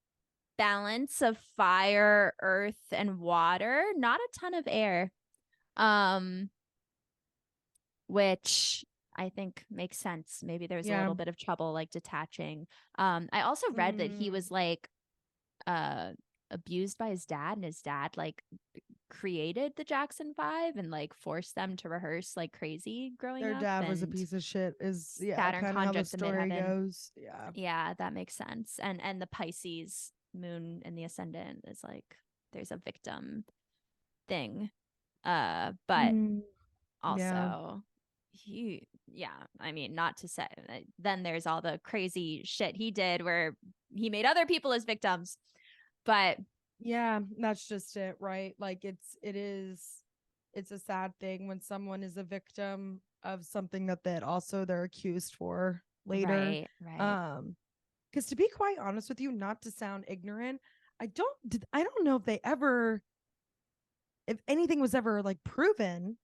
balance of fire, earth, and water, not a ton of air. Um, which I think makes sense. Maybe there's a Yeah. little bit of trouble like detaching. I also read that he Mm. was like uh abused by his dad, and his dad like created the Jackson 5 and like forced them to rehearse like crazy growing Their up, dad was a and piece of shit is, yeah, Saturn kind of how the conjunct the story midheaven. goes. Yeah. Yeah, that makes sense. And the Pisces moon in the ascendant is like there's a victim thing. But Mm. Yeah. also I mean, not to say then there's all the crazy shit he did where he made other people as victims. But Yeah, that's just it, right? Like it's a sad thing when someone is a victim of something that also they're accused for later. right. Because to be quite honest with you, not to sound ignorant, I don't know if they ever, if anything was ever like proven,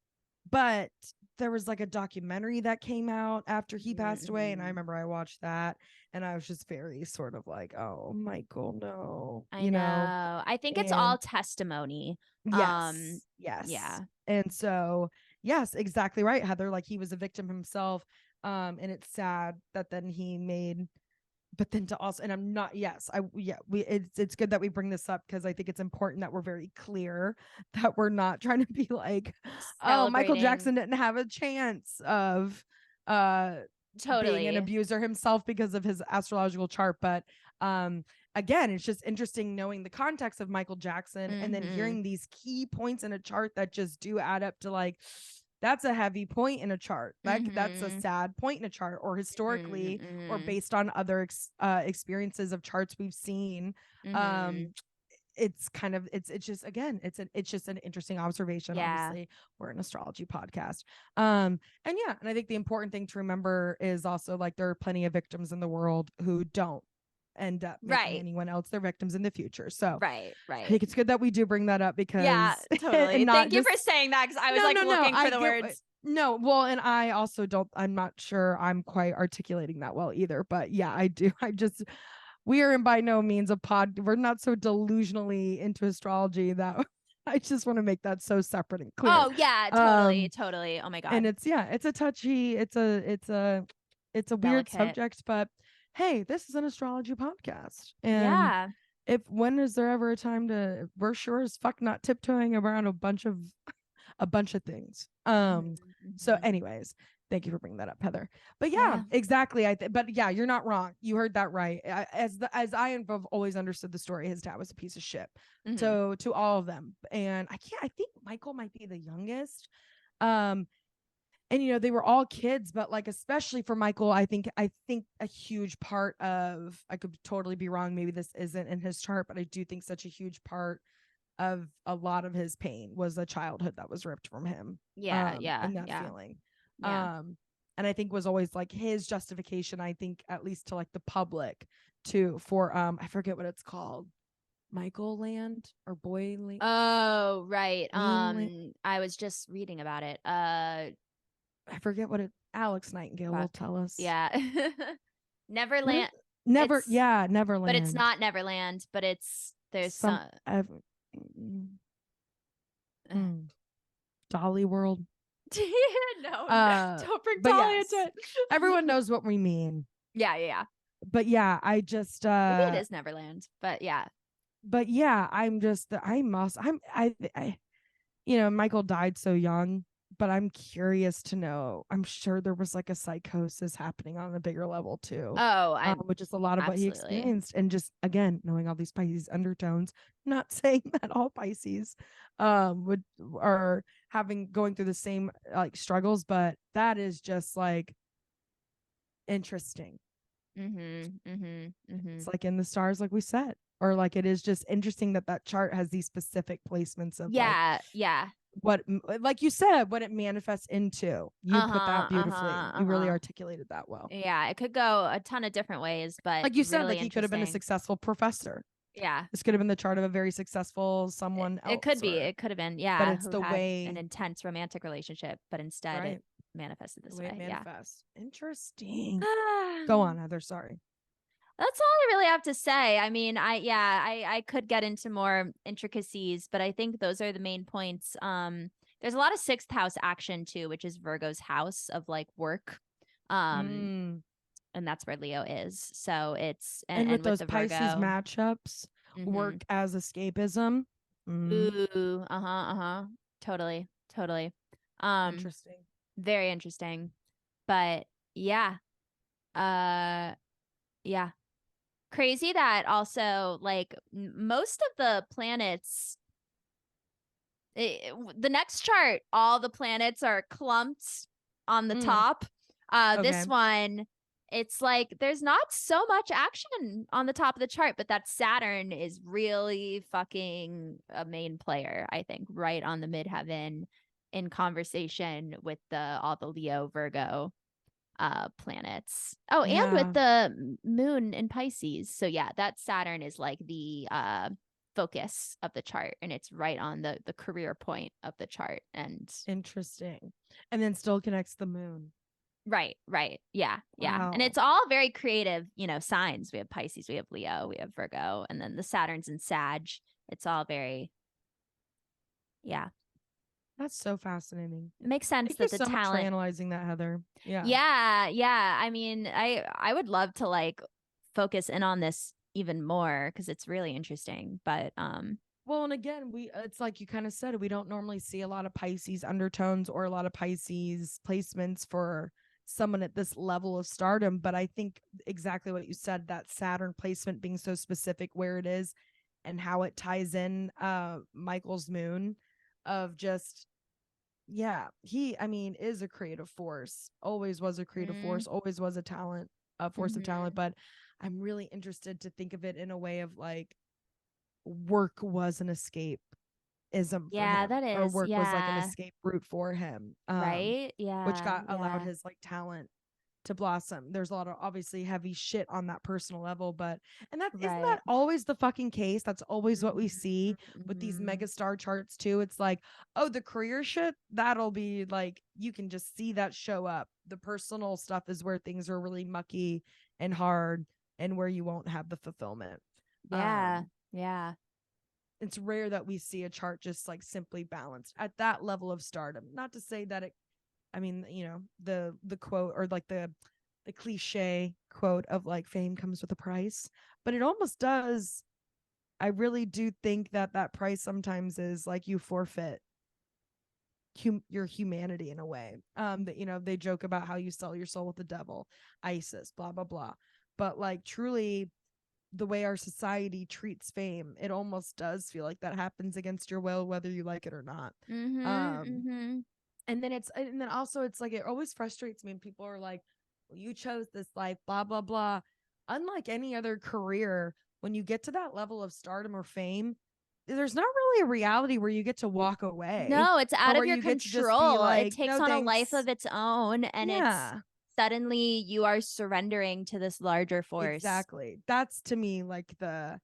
but there was like a documentary that came out after he passed away, and I Mm-hmm. remember I watched that, and I was just very sort of like, oh, Michael, no, I know. I think it's all and testimony. yes, yes. Yeah. And so, yes, exactly right, Heather. Like he was a victim himself. And it's sad that then he made, but then to also, and I'm not, yes, it's good that we bring this up because I think it's important that we're very clear that we're not trying to be like, oh, Michael Celebrating. Jackson didn't have a chance of uh being an Totally. abuser himself because of his astrological chart. But again, it's just interesting knowing the context of Michael Jackson and then Mm-hmm. hearing these key points in a chart that just do add up to like, that's a heavy point in a chart. Like that's a Mm-hmm. sad point in a chart, or historically, or Mm-hmm. based on other experiences of charts we've seen. Mm-hmm. Um, it's kind of it's just again it's just an interesting observation. Yeah. Obviously, we're an astrology podcast. And yeah, and I think the important thing to remember is also like there are plenty of victims in the world who don't end up making Right. anyone else their victims in the future. So Right. I think it's good that we do bring that up Yeah, because totally. and not Thank you just for saying that because I was no, like no, no. looking for I the get words. no. Well, and I also don't. I'm not sure I'm quite articulating that well either. But yeah, I do. I just we are in by no means a pod. We're not so delusionally into astrology that I just want to make that so separate and clear. Oh yeah, Um, totally. Oh my and god. it's yeah, it's a touchy. It's a weird Delicate. subject, but hey, this is an astrology podcast, and Yeah. if when is there ever a time to we're sure as fuck not tiptoeing around a bunch of things. So Mm-hmm. anyways, thank you for bringing that up, Heather. But yeah, Yeah. exactly. But yeah, you're not wrong. You heard that right. As I have always understood the story, his dad was a piece of shit. Mm-hmm. So to all of them. And I think Michael might be the youngest. Um, and they were all kids, but like especially for Michael, I think a huge part of, I could totally be wrong, maybe this isn't in his chart, but I do think such a huge part of a lot of his pain was a childhood that was ripped from him. Yeah. And that feeling. Yeah. Um, and I think was always like his justification, I think, at least to like the public for I forget what it's called. Michael Land or Boy Land. Oh, right. Land? I was just reading about it. I forget what it Alex Nightingale will Fuck. tell us. Yeah. What is Neverland. Never, It's yeah, but it's Neverland. not Neverland, but there's Some some mm, mm, Dolly World. no, Uh don't bring but Dolly yes, into it. everyone knows what we mean. Yeah. But yeah, I just Maybe it is Neverland, but yeah. but yeah, I'm just I must I'm I Michael died so young, but I'm curious to know. I'm sure there was like a psychosis happening on a bigger level too. Oh, I'm Which is a lot of what he absolutely. experienced. And just again, knowing all these Pisces undertones, not saying that all Pisces would are going through the same like struggles, but that is just like interesting. It's like in the stars, like we said, or like it is just interesting that that chart has these specific placements of like Yeah. what, like you said, what it manifests into. You put that beautifully. You really Uh-huh. articulated that well. Yeah, it could go a ton of different ways, but Like you said, really like he could have been a interesting. successful professor. Yeah. This could have been the chart of a very successful someone It else, could be. or It could have been, but yeah, it's who the had an way, intense romantic relationship, but instead it right? manifested The this way it way. Yeah. manifests. Interesting. Go on, Heather. Sorry. That's all I really have to say. I mean, I could get into more intricacies, but I think those are the main points. There's a lot of sixth house action too, which is Virgo's house of like work. Um, Mm. and that's where Leo is. So it's And with and with those the Pisces Virgo. matchups, Mm-hmm. work as escapism. Mm. Ooh, uh-huh. Totally, totally. Um, Interesting. very interesting. But yeah. Uh yeah. Crazy that also like most of the planets the next chart, all the planets are clumped on the Mm. top. Okay. This one, it's like there's not so much action on the top of the chart, but that Saturn is really fucking a main player, I think, right on the midheaven in conversation with the all the Leo Virgo planets. Oh, and with Yeah. the moon in Pisces. So yeah, that Saturn is like the focus of the chart, and it's right on the career point of the chart. And Interesting. And then still connects the moon. right. Yeah. And Wow. it's all very creative, signs. We have Pisces, we have Leo, we have Virgo, and then the Saturn's in Sag. It's all very, yeah. That's so fascinating. It makes sense Thank you that the so much for talent. analyzing that, Heather. Yeah. Yeah. I mean, I would love to like focus in on this even more because it's really interesting. But Well, and again, it's like you kind of said, we don't normally see a lot of Pisces undertones or a lot of Pisces placements for someone at this level of stardom. But I think exactly what you said, that Saturn placement being so specific where it is and how it ties in Michael's moon of just, yeah, I mean, is a creative force, always was a creative mm, force, always was a force of talent. hmm But I'm really interested to think of it in a way of like work was an escapism for yeah, him, that or is, work was like an yeah, escape route for him, right, which got allowed yeah, his like talent to blossom. There's a lot of obviously heavy shit on that personal level, but and that isn't right. that always the fucking case. That's always what we see with these Mm-hmm. mega star charts too. It's like, oh, the career shit, that'll be like you can just see that show up. The personal stuff is where things are really mucky and hard and where you won't have the fulfillment. Yeah, um yeah, it's rare that we see a chart just like simply balanced at that level of stardom. Not to say that it, I mean, the quote, or like the cliche quote of like fame comes with a price, but it almost does. I really do think that that price sometimes is like you forfeit your humanity in a way. That they joke about how you sell your soul with the devil, ISIS, blah blah blah. But like truly, the way our society treats fame, it almost does feel like that happens against your will, whether you like it or not. mm-hmm, Um, mm-hmm. and then also it's like it always frustrates me when people are like, well, you chose this life, blah blah blah. Unlike any other career, when you get to that level of stardom or fame, there's not really a reality where you get to walk away, No, it's or out where of your you get to just be control. It like, takes no on a life thanks. of its own, and it's Yeah, suddenly you are surrendering to this larger force. exactly. That's to me like the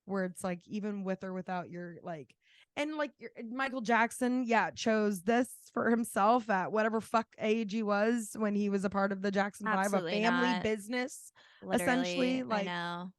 where it's like even with or without your like, and like Michael Jackson, yeah, chose this for himself at whatever fuck age he was when he was a part of the Jackson 5, a Absolutely family not. business Literally, essentially. I Like know.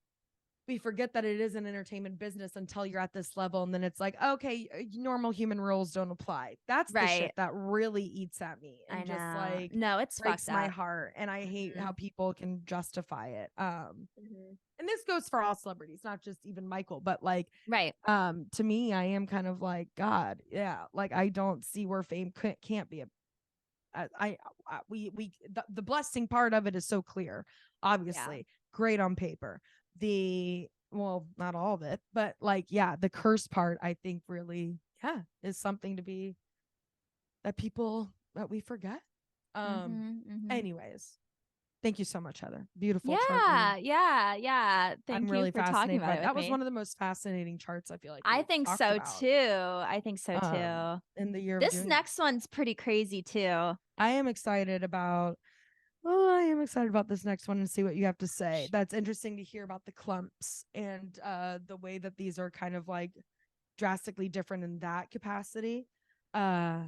we forget that it is an entertainment business until you're at this level. And then it's like, okay, normal human rules don't apply. That's the shit Right. that really eats at me I and just know. like No, it's breaks fucked my up. heart. And I hate how people can justify it. Mhm. And this goes for all celebrities, not just even Michael, but like, Right. to me, I am kind of like, God, yeah, like I don't see where fame can't be the blessing part of it is so clear, Yeah. obviously great on paper. The well, not all of it, but like, yeah, the curse part, I think really, yeah, is something to be that people that we forget. Mhm. Anyways, thank you so much, Heather. Beautiful chart read. Yeah, yeah, yeah. I'm Thank you really for talking fascinated about by it with that. Was me. one of the most fascinating charts I feel like I we've think talked so about too. I think so too. in the year of This doing. next one's pretty crazy too. I am excited about Oh, I am excited about this next one and see what you have to say. That's interesting to hear about the clumps and the way that these are kind of like drastically different in that capacity. Uh,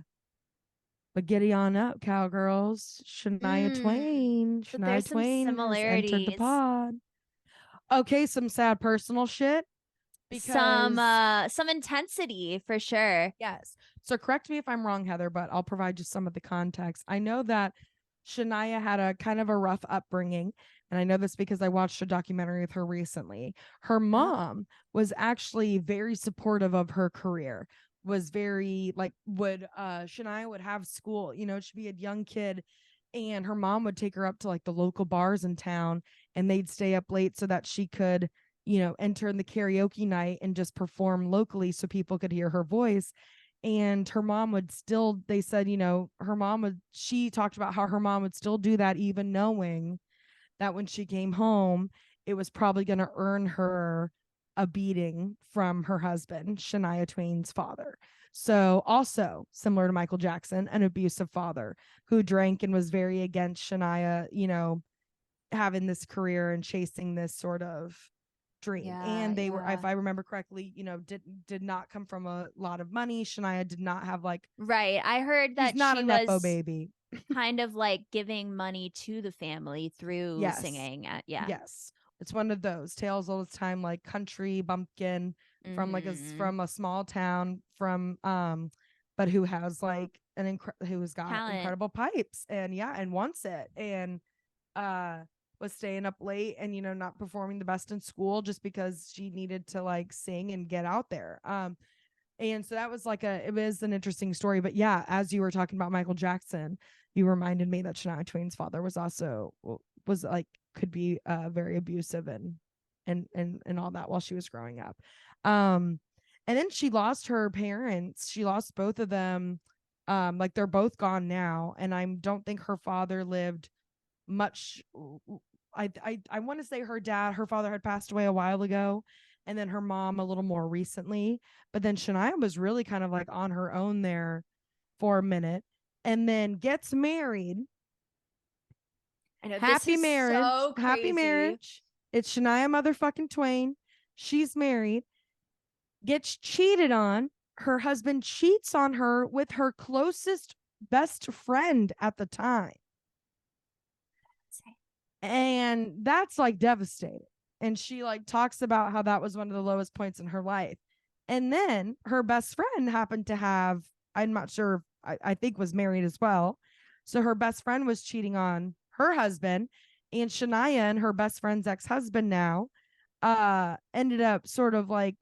but giddy on up, cowgirls. Shania Mm. Twain. But Shania there's some Twain has entered the similarities. pod. Okay, some sad personal shit because Some intensity for sure. yes. So correct me if I'm wrong, Heather, but I'll provide just some of the context. I know that Shania had a kind of a rough upbringing. And I know this because I watched a documentary with her recently. Her Yep. mom was actually very supportive of her career, was very like, would Shania would have school, she'd be a young kid. And her mom would take her up to like the local bars in town and they'd stay up late so that she could enter in the karaoke night and just perform locally so people could hear her voice. And her mom would still, they said, she talked about how her mom would still do that, even knowing that when she came home, it was probably going to earn her a beating from her husband, Shania Twain's father. So, also similar to Michael Jackson, an abusive father who drank and was very against Shania, having this career and chasing this sort of dream. Yeah, And they were, yeah. if I remember correctly, did not come from a lot of money. Shania did not have like, Right. I heard she's that not she a nepo was baby. kind of like giving money to the family through Yes. singing. Yeah. Yes. It's one of those tales all the time, like country bumpkin from like Mm-hmm. from a small town but who has like who's got Talent. incredible pipes and yeah, and wants it. And uh was staying up late and not performing the best in school just because she needed to like sing and get out there. And so that was like it was an interesting story. But yeah, as you were talking about Michael Jackson, you reminded me that Shania Twain's father was also was like could be very abusive and all that while she was growing up. And then she lost her parents. She lost both of them. Like they're both gone now, and I don't think her father lived much. I want to say her father had passed away a while ago, and then her mom a little more recently. But then Shania was really kind of like on her own there for a minute, and then gets married. I know this Happy is marriage, so happy crazy. marriage. It's Shania motherfucking Twain. She's married, gets cheated on. Her husband cheats on her with her closest best friend at the time. And that's like devastating. And she like talks about how that was one of the lowest points in her life. And then her best friend happened to have, I'm not sure, I think was married as well. So her best friend was cheating on her husband, and Shania and her best friend's ex-husband now ended up sort of like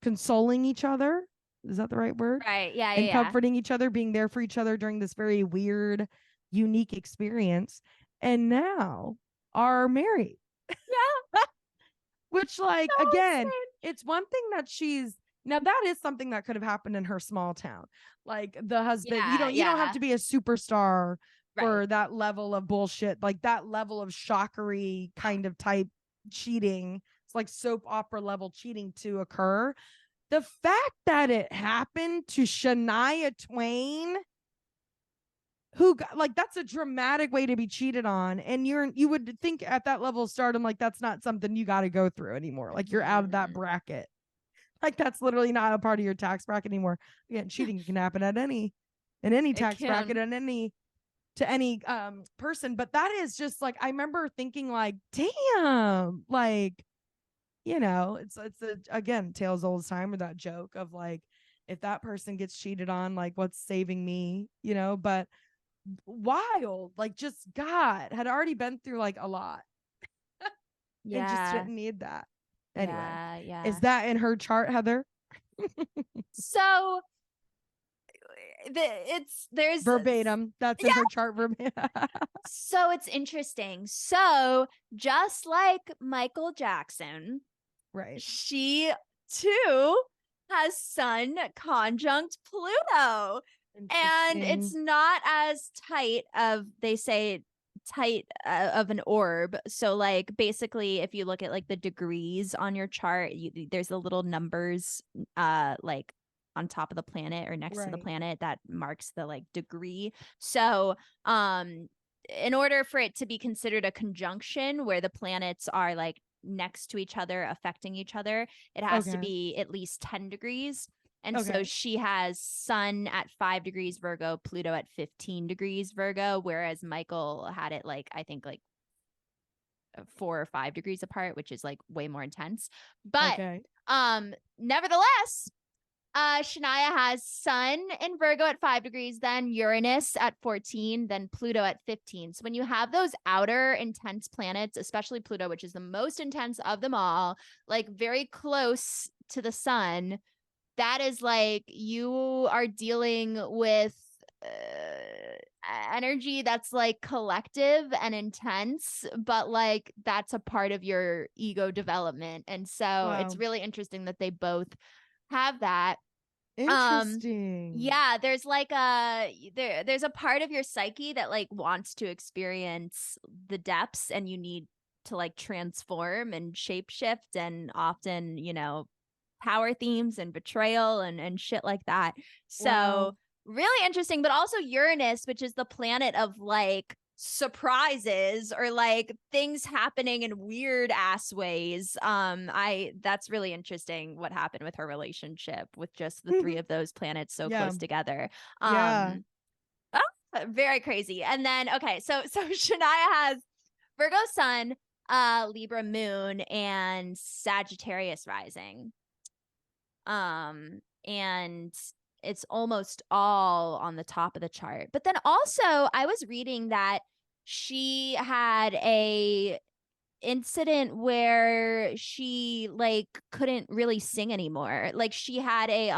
consoling each other. Is that the right word? Right. Yeah, And yeah. comforting each other, being there for each other during this very weird, unique experience. And now are married. Yeah. Which, like, So again, insane. it's one thing that she's now that is something that could have happened in her small town. Like the husband, Yeah, you don't have yeah. to be a superstar Right. for that level of bullshit, like that level of shockery kind of type cheating. It's like soap opera level cheating to occur. The fact that it happened to Shania Twain, who got, like, that's a dramatic way to be cheated on, and you would think at that level of stardom, like that's not something you got to go through anymore, like you're out of that Mhm. bracket, like that's literally not a part of your tax bracket anymore. Again, cheating can happen at any in any It tax bracket can. and to any person, but that is just like, I remember thinking like, damn, like it's again, tales old as time, or that joke of like, if that person gets cheated on, like what's saving me, but wild, like just God had already been through like a lot and just Yeah. didn't need that. Anyway, Yeah. is Yeah. that in her chart, Heather? So there's Verbatim. That's in yeah. her chart verbatim. So it's interesting. So just like Michael Jackson, Right. she too has Sun conjunct Pluto. And it's Interesting. not as tight of, they say, tight of an orb. So like basically if you look at like the degrees on your chart, there's the little numbers like on top of the planet or next to the Right. planet that marks the like degree. So in order for it to be considered a conjunction where the planets are like next to each other affecting each other, it has to Okay. be at least 10 degrees. And so Okay. she has Sun at 5 degrees Virgo, Pluto at 15 degrees Virgo, whereas Michael had it like, I think like 4 or 5 degrees apart, which is like way more intense. But Okay. nevertheless, Shania has Sun in Virgo at 5 degrees, then Uranus at 14, then Pluto at 15. So when you have those outer intense planets, especially Pluto, which is the most intense of them all, like very close to the sun, that is like you are dealing with energy that's like collective and intense, but like that's a part of your ego development. And so it's Wow. really interesting that they both have that. Interesting. Yeah, there's like there's a part of your psyche that like wants to experience the depths, and you need to like transform and shapeshift, and often, power themes and betrayal and shit like that. So Wow. really interesting, but also Uranus, which is the planet of like surprises or like things happening in weird ass ways. That's really interesting what happened with her relationship with just the three of those planets so Yeah. close together. Yeah. Very crazy. And then okay, so Shania has Virgo Sun, Libra Moon, and Sagittarius rising. And it's almost all on the top of the chart. But then also I was reading that she had a incident where she like couldn't really sing anymore. Like she had a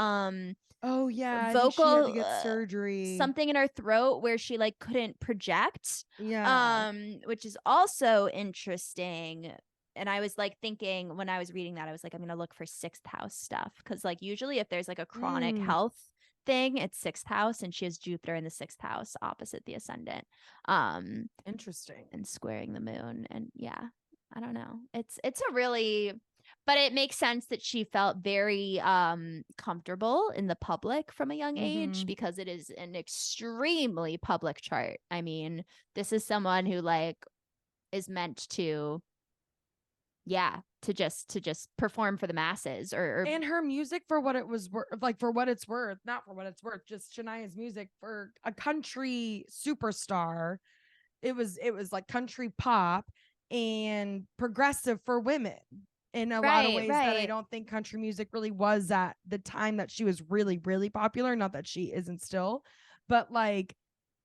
Oh yeah, I think she had to vocal get surgery. something in her throat where she like couldn't project, Yeah. which is also interesting. And I was like thinking when I was reading that, I was like, I'm gonna look for sixth house stuff, because like usually if there's like a chronic Mm, health thing, it's sixth house, and she has Jupiter in the sixth house opposite the ascendant, interesting. and squaring the moon. And yeah, I don't know, it's a really, but it makes sense that she felt very comfortable in the public from a young age, Mm-hmm. because it is an extremely public chart. I mean, this is someone who like is meant to, yeah, to just perform for the masses, or And her music, for what it was worth, like for what it's worth, not for what it's worth, just Shania's music for a country superstar. It was like country pop and progressive for women in a lot of right, ways that I right. don't think country music really was at the time that she was really, really popular. Not that she isn't still, but like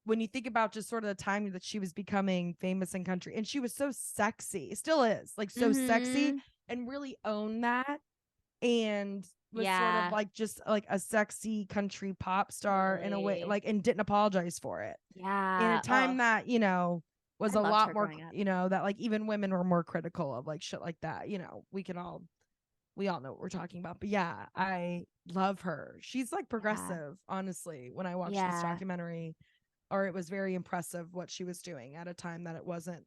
when you think about just sort of the time that she was becoming famous in country, and she was so sexy, still is like so sexy, Mm-hmm. and really owned that, and was sort of Yeah, like just like a sexy country pop star in a way, totally. like, and didn't apologize for it in a Yeah. time Oh, that was I a loved lot her more, growing up. that like even women were more critical of like shit like that. We all know what we're talking about, but yeah, I love her. She's like Yeah. progressive, honestly. When I watched this Yeah. documentary, or it was very impressive what she was doing at a time that it wasn't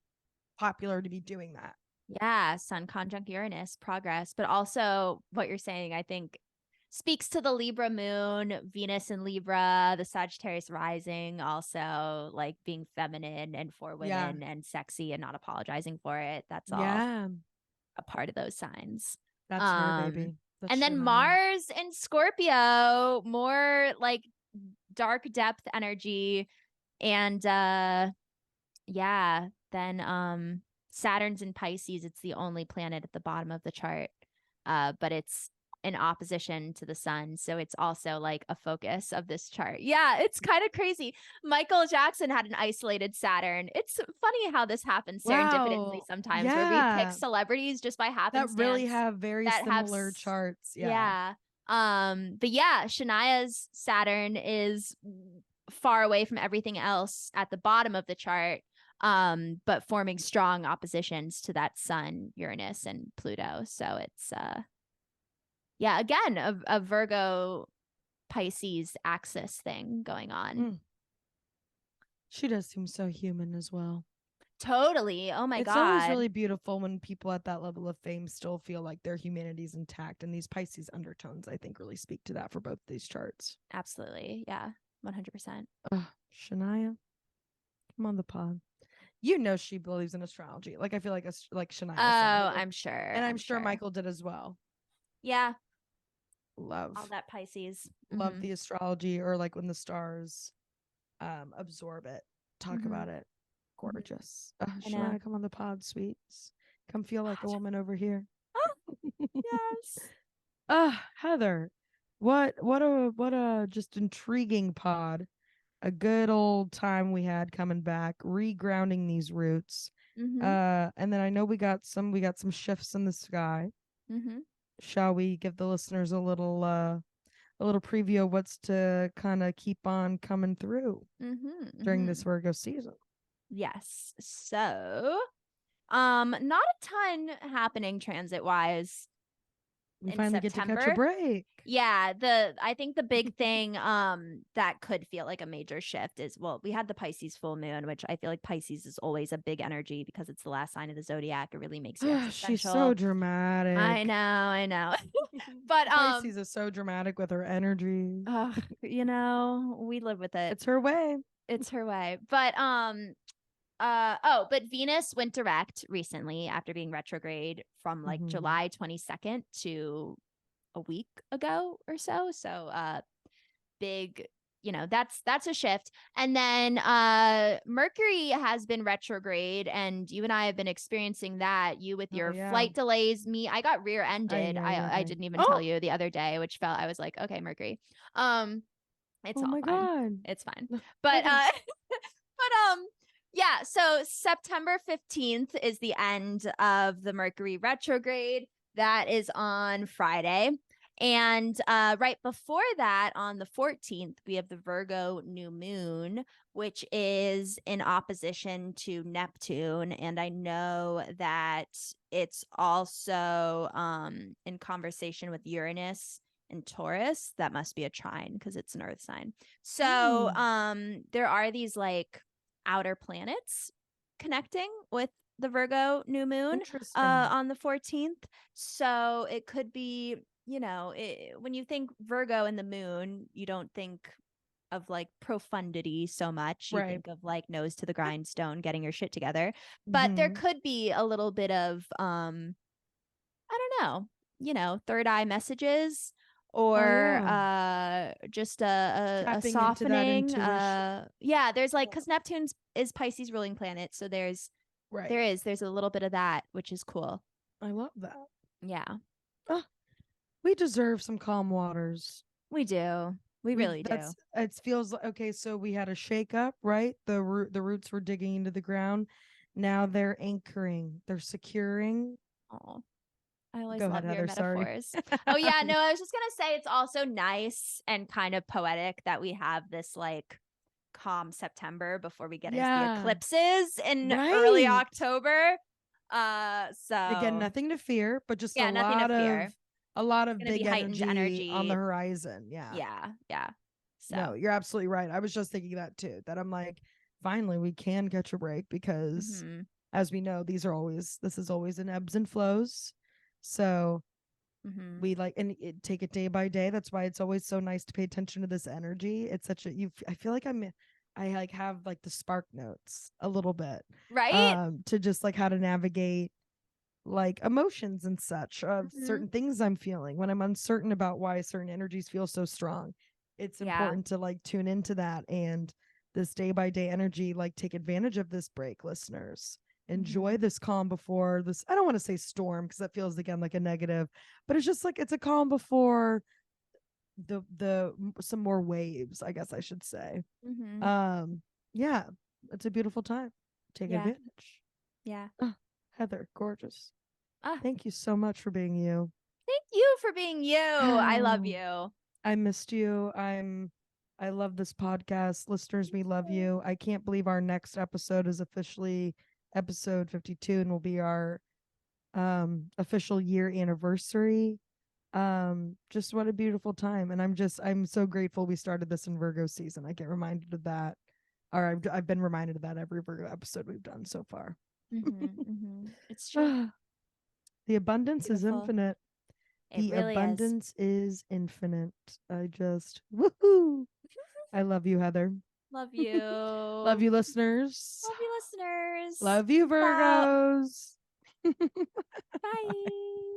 popular to be doing that. Yeah, Sun conjunct Uranus, progress. But also what you're saying, I think, speaks to the Libra moon, Venus in Libra, the Sagittarius rising, also like being feminine and for Yeah. women and sexy and not apologizing for it. That's all Yeah. a part of those signs. That's her, Um, baby. That's and then Shania. Mars in Scorpio, more like dark depth energy. And yeah, then Saturn's in Pisces. It's the only planet at the bottom of the chart. but it's in opposition to the sun. So it's also like a focus of this chart. Yeah, it's kind of crazy. Michael Jackson had an isolated Saturn. It's funny how this happens serendipitously Wow. sometimes, where we pick Yeah. celebrities just by That really happenstance have very that have similar charts. Yeah. yeah. But yeah, Shania's Saturn is far away from everything else at the bottom of the chart, but forming strong oppositions to that Sun, Uranus, and Pluto. So it's yeah, again, a Virgo Pisces axis thing going on. Mm. She does seem so human as well. Totally. Oh my It's God. always really beautiful when people at that level of fame still feel like their humanity's intact. And these Pisces undertones, I think, really speak to that for both these charts. Absolutely. Yeah. 100%. Shania, come on the pod. You know she believes in astrology. Like I feel like Shania. Oh, I'm sure. And I'm sure Michael did as well. Yeah. Love all that Pisces. Love the astrology, or like when the stars absorb it. Talk about it. Gorgeous. Shania, come on the pod, sweets. Come feel like a woman over here. Yes. Heather, what a just intriguing pod. A good old time we had coming back, regrounding these roots. And then I know we got some shifts in the sky. Shall we give the listeners a little preview of what's to kind of keep on coming through during this Virgo season? Yes. So, not a ton happening transit wise. We finally get to catch a break. Yeah, I think the big thing that could feel like a major shift is, well, we had the Pisces full moon, which I feel like Pisces is always a big energy because it's the last sign of the zodiac. It really makes you existential. She's so dramatic. I know. But Pisces is so dramatic with her energy. You know, we live with it. It's her way. But but Venus went direct recently after being retrograde from like July 22nd to a week ago or so. So big, that's a shift. And then Mercury has been retrograde, and you and I have been experiencing that. You with your flight delays, me, I got rear-ended. I didn't even tell you the other day, which I was like, okay, Mercury. It's all fine. God. It's fine. But yeah, so September 15th is the end of the Mercury retrograde. That is on Friday. And right before that, on the 14th, we have the Virgo new moon, which is in opposition to Neptune. And I know that it's also in conversation with Uranus and Taurus. That must be a trine because it's an earth sign. So there are these like outer planets connecting with the Virgo new moon on the 14th. So it could be, when you think Virgo and the moon, you don't think of like profundity so much. You think of like nose to the grindstone, getting your shit together. But there could be a little bit of I don't know, third eye messages, or just a softening. Yeah, there's like, because Neptune is Pisces ruling planet, so there's a little bit of that, which is cool. I love that. Yeah. We deserve some calm waters. We do. We really do. It feels like, okay, so we had a shakeup, right? The roots were digging into the ground. Now they're anchoring. They're securing. Oh, I always love your metaphors. Oh yeah, no, I was just gonna say it's also nice and kind of poetic that we have this like calm September before we get into the eclipses in early October. So again, nothing to fear, but just a lot of big energy on the horizon. Yeah. So no, you're absolutely right. I was just thinking that too. That I'm like, finally we can catch a break because as we know, this is always in ebbs and flows. So we take it day by day. That's why it's always so nice to pay attention to this energy. It's such I feel like I like have like the spark notes a little bit, right? To just like how to navigate like emotions and such of certain things I'm feeling when I'm uncertain about why certain energies feel so strong. It's important to like tune into that, and this day by day energy, like take advantage of this break, listeners. enjoy this calm before this. I don't want to say storm because that feels again like a negative, but it's just like it's a calm before the some more waves, I guess I should say. Yeah, it's a beautiful time. Take Yeah. advantage. Yeah. Oh, Heather, gorgeous. Ah, Thank you so much for being you. thank you for being you. I love you. I missed you. I love this podcast. Listeners, we love you. I can't believe our next episode is officially episode 52 and will be our official year anniversary. Just what a beautiful time. And I'm so grateful we started this in Virgo season. I get reminded of that. Or I've been reminded of that every Virgo episode we've done so far. It's true. The abundance is Beautiful. infinite. It The really abundance is infinite. I just woohoo. I love you, Heather. Love you. Love you, listeners. Love you, listeners. Love you, Peace out. Virgos. Bye.